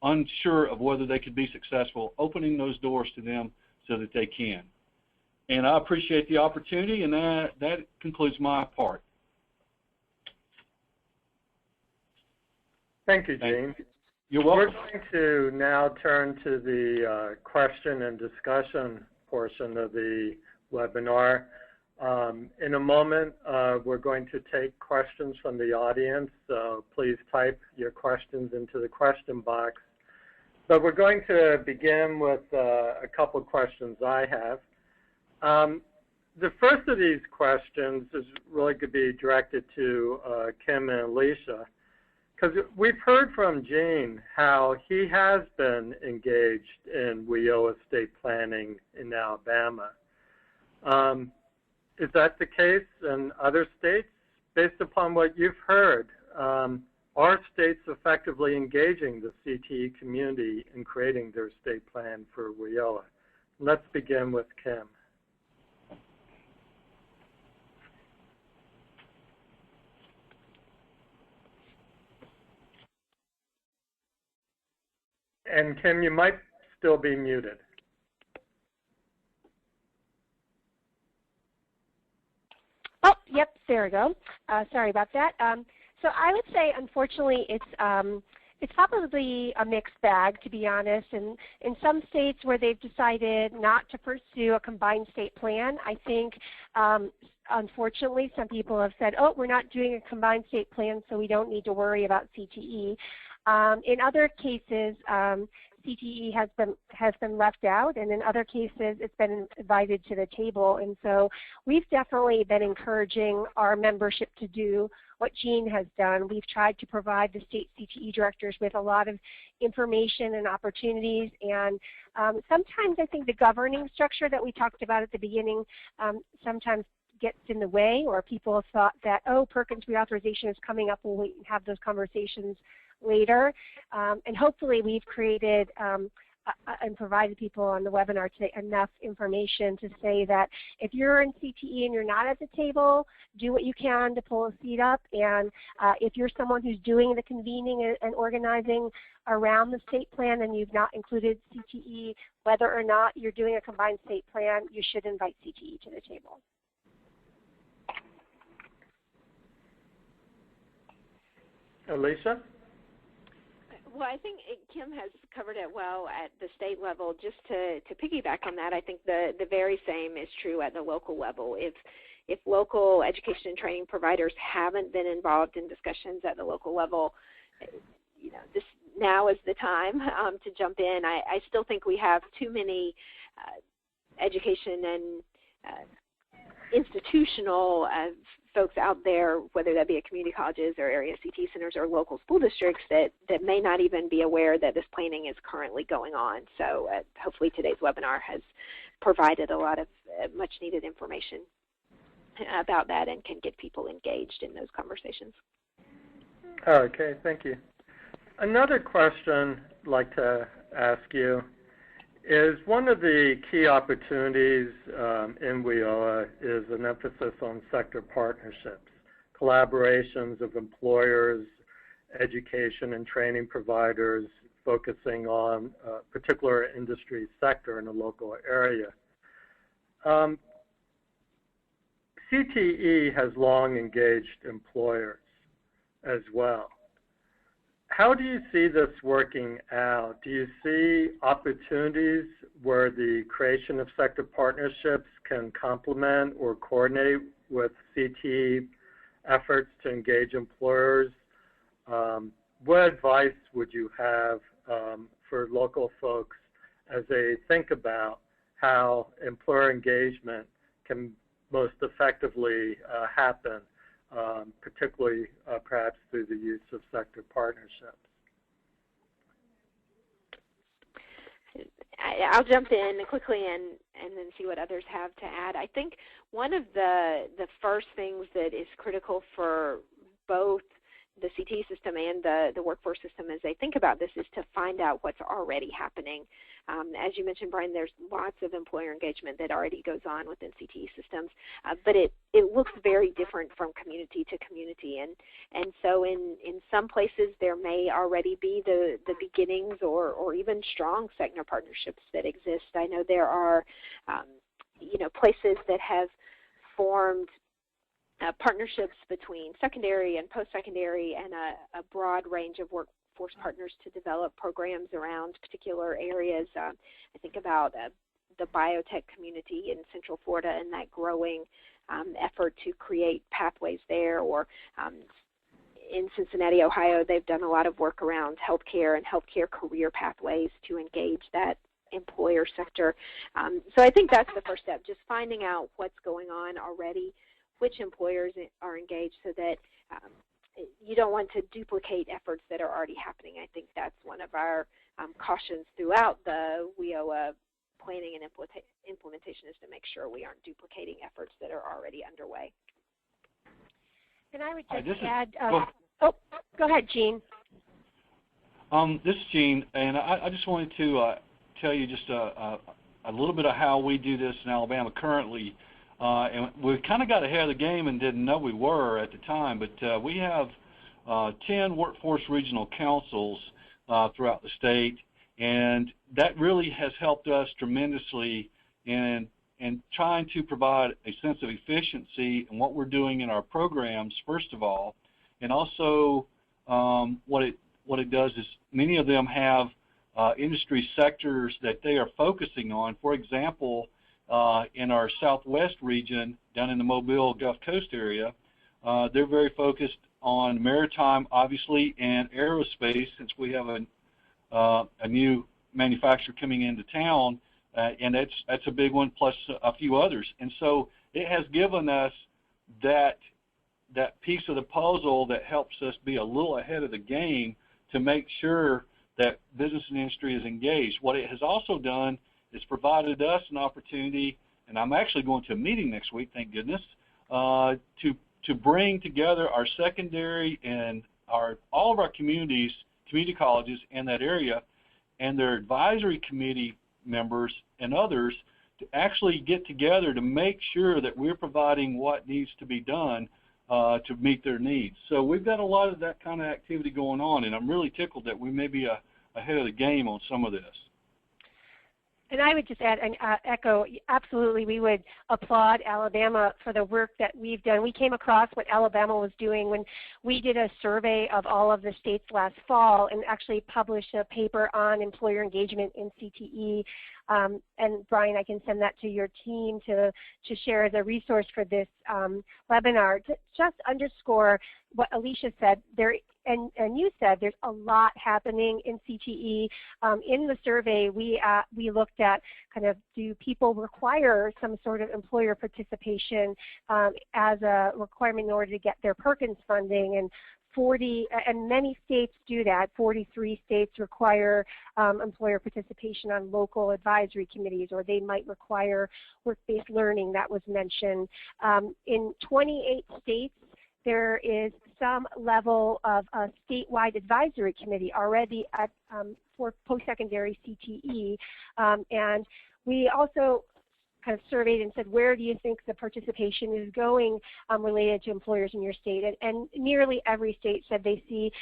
unsure of whether they could be successful, opening those doors to them so that they can. And I appreciate the opportunity, and that concludes my part. Thank you, Gene. You're welcome. We're going to now turn to the question and discussion portion of the webinar. In a moment, we're going to take questions from the audience, so please type your questions into the question box. But we're going to begin with a couple of questions I have. The first of these questions is really going to be directed to Kim and Alisha, because we've heard from Gene how he has been engaged in WIOA state planning in Alabama. Is that the case in other states? Based upon what you've heard, are states effectively engaging the CTE community in creating their state plan for WIOA? Let's begin with Kim. And Kim, you might still be muted. Oh, yep, there we go. Sorry about that. So I would say, unfortunately, it's probably a mixed bag, to be honest. And in some states where they've decided not to pursue a combined state plan, I think unfortunately some people have said, oh, we're not doing a combined state plan, so we don't need to worry about CTE. In other cases, CTE has been left out, and in other cases it's been invited to the table. And so we've definitely been encouraging our membership to do what Jean has done. We've tried to provide the state CTE directors with a lot of information and opportunities, and sometimes I think the governing structure that we talked about at the beginning sometimes gets in the way, or people have thought that, oh, Perkins reauthorization is coming up, we'll wait and have those conversations later. And hopefully we've created and provided people on the webinar today enough information to say that if you're in CTE and you're not at the table, do what you can to pull a seat up. And if you're someone who's doing the convening and organizing around the state plan and you've not included CTE, whether or not you're doing a combined state plan, you should invite CTE to the table. Alisha? Well, I think Kim has covered it well at the state level. Just to piggyback on that, I think the very same is true at the local level. If local education and training providers haven't been involved in discussions at the local level, you know, this now is the time to jump in. I still think we have too many education and institutional folks out there, whether that be at community colleges or area CTE centers or local school districts, that may not even be aware that this planning is currently going on. So hopefully today's webinar has provided a lot of much needed information about that and can get people engaged in those conversations. Okay, thank you. Another question I'd like to ask you is, one of the key opportunities in WIOA is an emphasis on sector partnerships, collaborations of employers, education and training providers focusing on a particular industry sector in a local area. CTE has long engaged employers as well. How do you see this working out? Do you see opportunities where the creation of sector partnerships can complement or coordinate with CTE efforts to engage employers? What advice would you have for local folks as they think about how employer engagement can most effectively happen, particularly perhaps through the use of sector partnerships? I'll jump in quickly and then see what others have to add. I think one of the first things that is critical for both the CTE system and the workforce system as they think about this is to find out what's already happening. As you mentioned, Brian, there's lots of employer engagement that already goes on within CTE systems, but it looks very different from community to community. And so in some places there may already be the beginnings or even strong sector partnerships that exist. I know there are places that have formed partnerships between secondary and post-secondary and a broad range of workforce partners to develop programs around particular areas. I think about the biotech community in Central Florida and that growing effort to create pathways there, or in Cincinnati, Ohio, they've done a lot of work around healthcare and healthcare career pathways to engage that employer sector. So I think that's the first step, just finding out what's going on already, which employers are engaged, so that you don't want to duplicate efforts that are already happening. I think that's one of our cautions throughout the WIOA planning and implementation, is to make sure we aren't duplicating efforts that are already underway. And I would just add, go ahead, Jean. This is Jean, and I just wanted to tell you just a little bit of how we do this in Alabama currently. And we kind of got ahead of the game and didn't know we were at the time, but we have 10 workforce regional councils throughout the state, and that really has helped us tremendously in trying to provide a sense of efficiency in what we're doing in our programs, first of all, and also what what it does is many of them have industry sectors that they are focusing on. For example, in our southwest region, down in the Mobile Gulf Coast area, they're very focused on maritime, obviously, and aerospace, since we have a new manufacturer coming into town, and that's a big one, plus a few others. And so it has given us that piece of the puzzle that helps us be a little ahead of the game to make sure that business and industry is engaged. What it has also done is provided us an opportunity, and I'm actually going to a meeting next week, thank goodness, to bring together our secondary and all of our community colleges in that area and their advisory committee members and others to actually get together to make sure that we're providing what needs to be done to meet their needs. So we've got a lot of that kind of activity going on, and I'm really tickled that we may be ahead of the game on some of this. And I would just add and echo, absolutely, we would applaud Alabama for the work that we've done. We came across what Alabama was doing when we did a survey of all of the states last fall and actually published a paper on employer engagement in CTE. And Brian, I can send that to your team to share as a resource for this webinar. To just underscore what Alisha said, and you said, there's a lot happening in CTE. In the survey, we looked at kind of, do people require some sort of employer participation as a requirement in order to get their Perkins funding, and many states do that. 43 states require employer participation on local advisory committees, or they might require work-based learning, that was mentioned. In 28 states, there is some level of a statewide advisory committee already for post-secondary CTE, and we also kind of surveyed and said, where do you think the participation is going related to employers in your state? And nearly every state said they see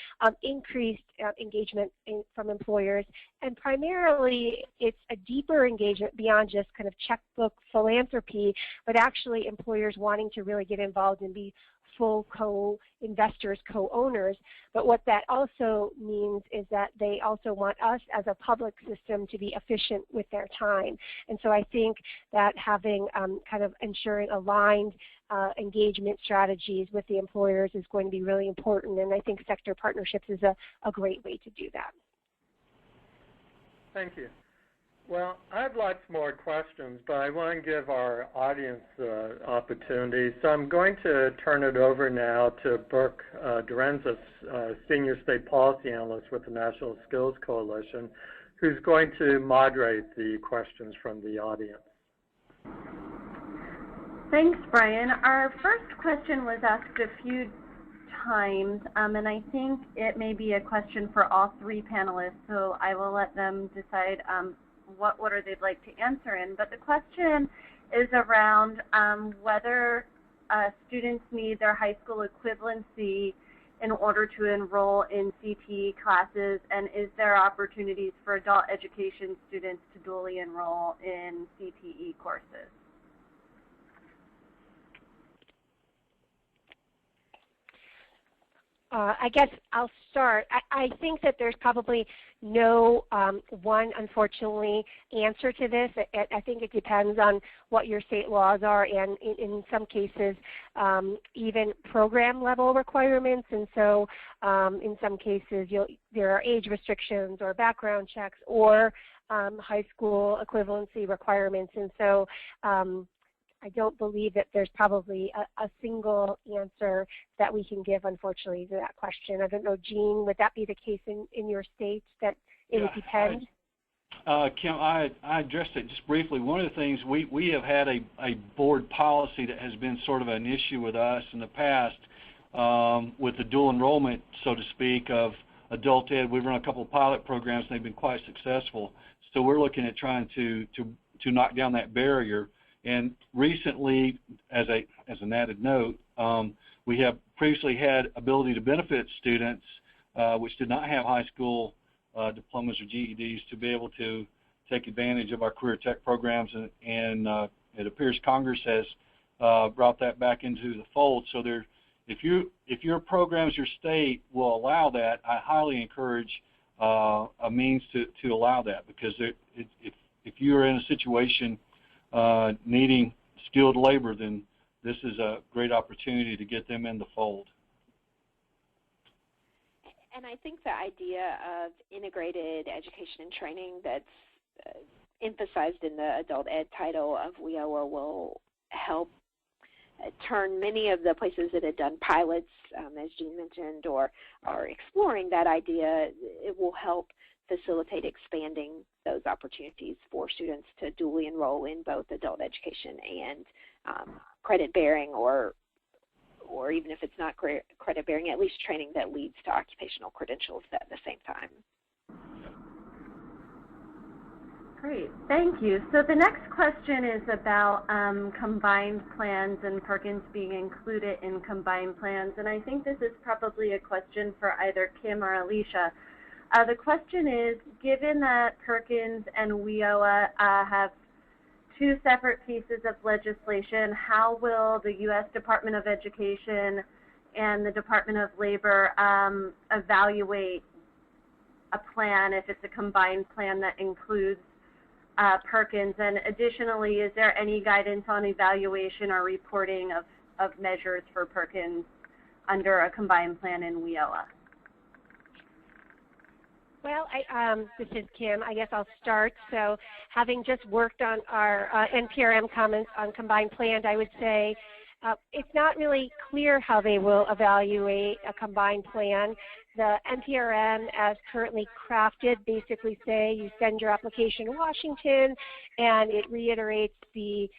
increased engagement from employers, and primarily it's a deeper engagement beyond just kind of checkbook philanthropy, but actually employers wanting to really get involved and be full co-investors, co-owners. But what that also means is that they also want us as a public system to be efficient with their time. And so I think that having kind of ensuring aligned engagement strategies with the employers is going to be really important, and I think sector partnerships is a great way to do that. Thank you. Well, I have lots more questions, but I want to give our audience the opportunity. So I'm going to turn it over now to Brooke Durenzis, Senior State Policy Analyst with the National Skills Coalition, who's going to moderate the questions from the audience. Thanks, Brian. Our first question was asked a few times, and I think it may be a question for all three panelists, so I will let them decide what order they'd like to answer in. But the question is around whether students need their high school equivalency in order to enroll in CTE classes, and is there opportunities for adult education students to dually enroll in CTE courses? I guess I'll start. I think that there's probably no one, unfortunately, answer to this. I think it depends on what your state laws are, and in some cases, even program level requirements. And so in some cases, there are age restrictions or background checks or high school equivalency requirements. And so I don't believe that there's probably a single answer that we can give, unfortunately, to that question. I don't know, Gene, would that be the case in your state, that it would depend? Kim, I addressed it just briefly. One of the things, we have had a board policy that has been sort of an issue with us in the past with the dual enrollment, so to speak, of adult ed. We've run a couple of pilot programs, and they've been quite successful. So we're looking at trying to knock down that barrier. And recently, as an added note, we have previously had ability to benefit students which did not have high school diplomas or GEDs to be able to take advantage of our career tech programs, and it appears Congress has brought that back into the fold. So there if your programs, your state will allow that, I highly encourage a means to allow that, because if you're in a situation needing skilled labor, then this is a great opportunity to get them in the fold. And I think the idea of integrated education and training that's emphasized in the adult ed title of WIOA will help turn many of the places that had done pilots, as Jean mentioned, or are exploring that idea. It will help facilitate expanding those opportunities for students to dually enroll in both adult education and credit bearing, or even if it's not credit bearing, at least training that leads to occupational credentials at the same time. Great, thank you. So the next question is about combined plans and Perkins being included in combined plans, and I think this is probably a question for either Kim or Alisha. The question is, given that Perkins and WIOA have two separate pieces of legislation, how will the U.S. Department of Education and the Department of Labor evaluate a plan if it's a combined plan that includes Perkins? And additionally, is there any guidance on evaluation or reporting of measures for Perkins under a combined plan in WIOA? Well, this is Kim. I guess I'll start. So having just worked on our NPRM comments on combined plans, I would say it's not really clear how they will evaluate a combined plan. The NPRM, as currently crafted, basically say you send your application to Washington, and it reiterates the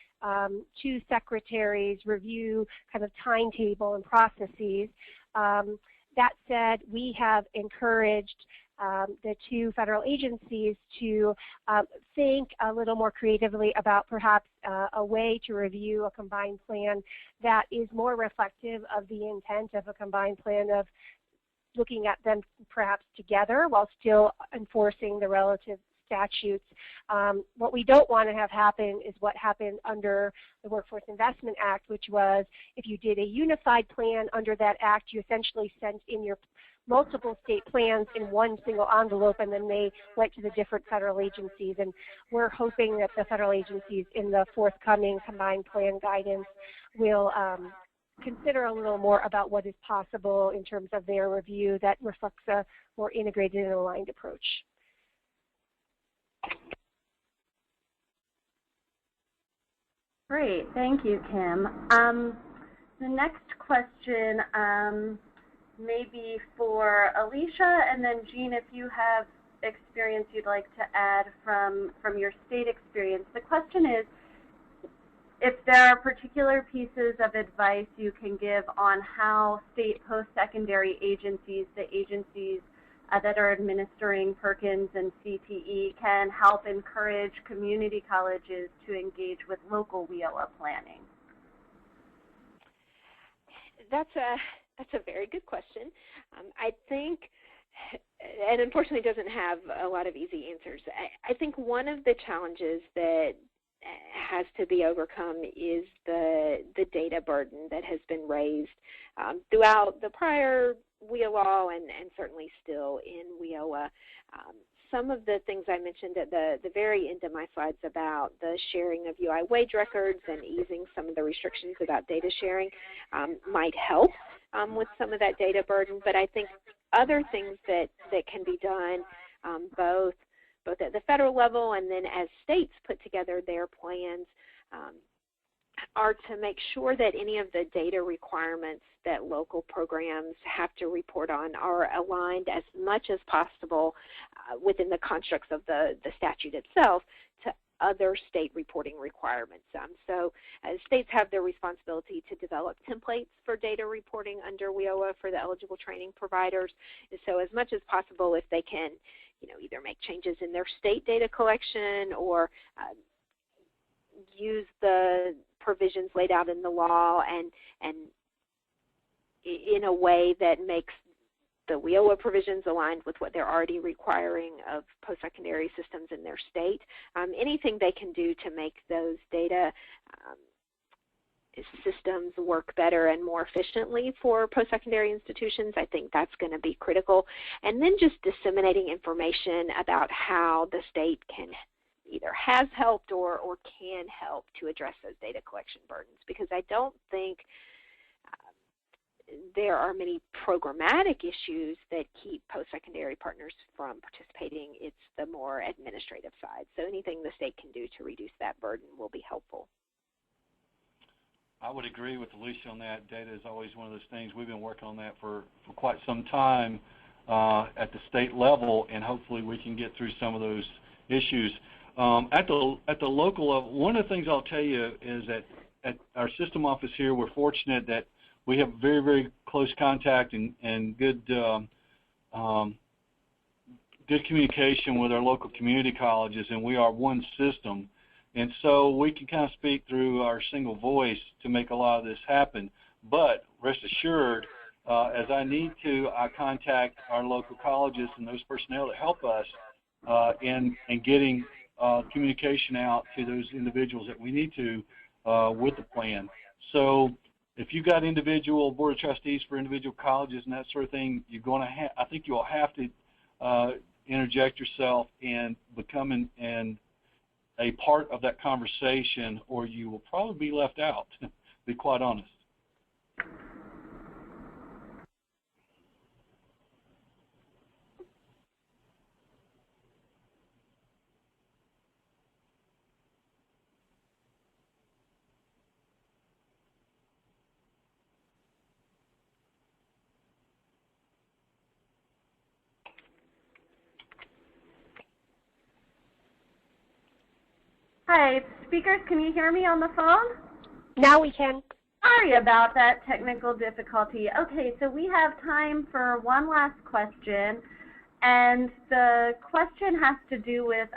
two secretaries' review kind of timetable and processes. That said, we have encouraged the two federal agencies to think a little more creatively about perhaps a way to review a combined plan that is more reflective of the intent of a combined plan, of looking at them perhaps together while still enforcing the relative statutes. What we don't want to have happen is what happened under the Workforce Investment Act, which was if you did a unified plan under that act, you essentially sent in your multiple state plans in one single envelope, and then they went to the different federal agencies. And we're hoping that the federal agencies in the forthcoming combined plan guidance will consider a little more about what is possible in terms of their review that reflects a more integrated and aligned approach. Great, thank you, Kim. The next question may be for Alisha, and then Jean, if you have experience you'd like to add from your state experience. The question is, if there are particular pieces of advice you can give on how state post-secondary agencies, the agencies that are administering Perkins and CTE, can help encourage community colleges to engage with local WIOA planning. That's a very good question. I think, and unfortunately doesn't have a lot of easy answers. I think one of the challenges that has to be overcome is the data burden that has been raised throughout the prior WIOA law and certainly still in WIOA. Some of the things I mentioned at the very end of my slides about the sharing of UI wage records and easing some of the restrictions about data sharing might help with some of that data burden, but I think other things that can be done both at the federal level and then as states put together their plans are to make sure that any of the data requirements that local programs have to report on are aligned as much as possible within the constructs of the statute itself to other state reporting requirements. So states have their responsibility to develop templates for data reporting under WIOA for the eligible training providers. And so as much as possible, if they can, either make changes in their state data collection or use the provisions laid out in the law and in a way that makes the WIOA provisions aligned with what they're already requiring of post-secondary systems in their state. Anything they can do to make those data systems work better and more efficiently for post-secondary institutions. I think that's going to be critical. And then just disseminating information about how the state can either has helped or can help to address those data collection burdens, because I don't think there are many programmatic issues that keep post-secondary partners from participating. It's the more administrative side. So anything the state can do to reduce that burden will be helpful. I would agree with Alisha on that. Data is always one of those things. We've been working on that for quite some time at the state level, and hopefully we can get through some of those issues. At the local level, one of the things I'll tell you is that at our system office here, we're fortunate that we have very, very close contact and good good communication with our local community colleges, and we are one system. And so we can kind of speak through our single voice to make a lot of this happen. But rest assured, as I need to, I contact our local colleges and those personnel that help us in getting communication out to those individuals that we need to with the plan. So if you've got individual board of trustees for individual colleges and that sort of thing, you're going to I think you'll have to interject yourself and become a part of that conversation, or you will probably be left out, to be quite honest. Hi, speakers, can you hear me on the phone? Now we can. Sorry about that technical difficulty. Okay, so we have time for one last question, and the question has to do with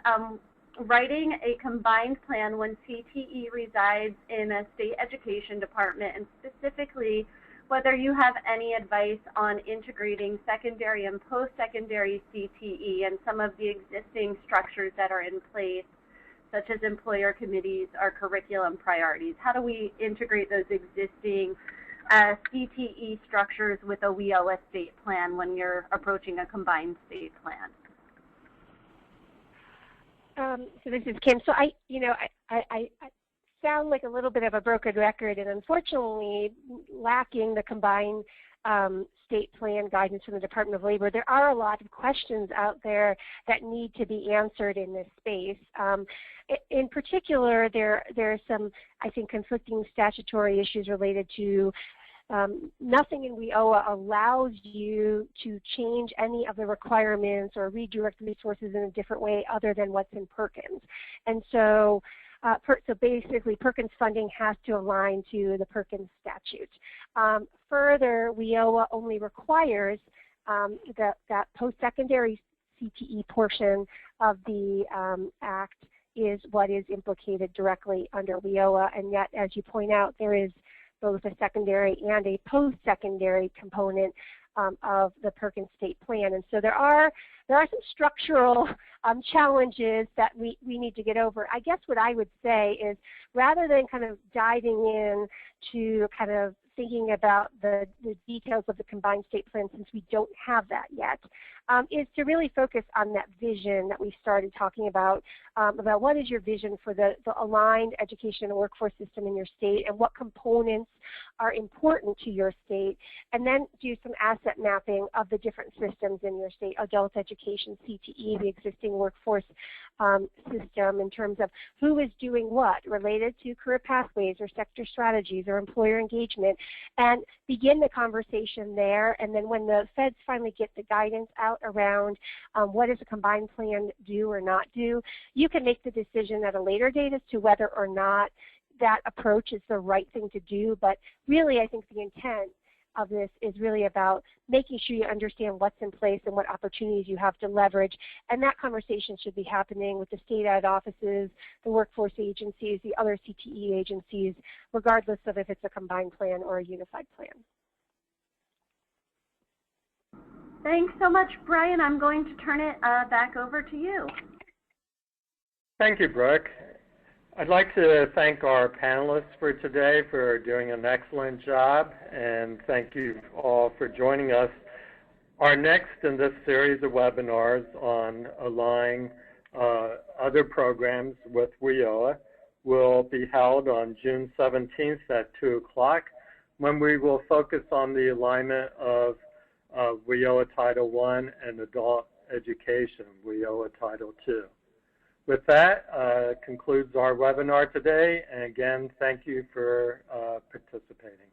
writing a combined plan when CTE resides in a state education department, and specifically whether you have any advice on integrating secondary and post-secondary CTE and some of the existing structures that are in place, such as employer committees or curriculum priorities. How do we integrate those existing CTE structures with a WIOA state plan when you're approaching a combined state plan? So this is Kim. So I sound like a little bit of a broken record, and unfortunately lacking the combined state plan guidance from the Department of Labor. There are a lot of questions out there that need to be answered in this space. In particular, there are some, I think, conflicting statutory issues related to nothing in WIOA allows you to change any of the requirements or redirect resources in a different way other than what's in Perkins. And so so basically, Perkins funding has to align to the Perkins statute. Further, WIOA only requires that post-secondary CTE portion of the Act is what is implicated directly under WIOA, and yet, as you point out, there is both a secondary and a post-secondary component of the Perkins state plan. And so there are some structural challenges that we need to get over. I guess what I would say is, rather than kind of diving in to kind of thinking about the details of the combined state plan, since we don't have that yet, is to really focus on that vision that we started talking about what is your vision for the aligned education and workforce system in your state, and what components are important to your state, and then do some asset mapping of the different systems in your state, adult education, CTE, the existing workforce system, in terms of who is doing what related to career pathways or sector strategies or employer engagement, and begin the conversation there. And then when the feds finally get the guidance out around what does a combined plan do or not do, you can make the decision at a later date as to whether or not that approach is the right thing to do. But really, I think the intent of this is really about making sure you understand what's in place and what opportunities you have to leverage. And that conversation should be happening with the state ed offices, the workforce agencies, the other CTE agencies, regardless of if it's a combined plan or a unified plan. Thanks so much, Brian. I'm going to turn it back over to you. Thank you, Brooke. I'd like to thank our panelists for today for doing an excellent job, and thank you all for joining us. Our next in this series of webinars on aligning other programs with WIOA will be held on June 17th at 2 o'clock, when we will focus on the alignment of WIOA Title I and adult education, WIOA Title II. With that, concludes our webinar today, and again, thank you for participating.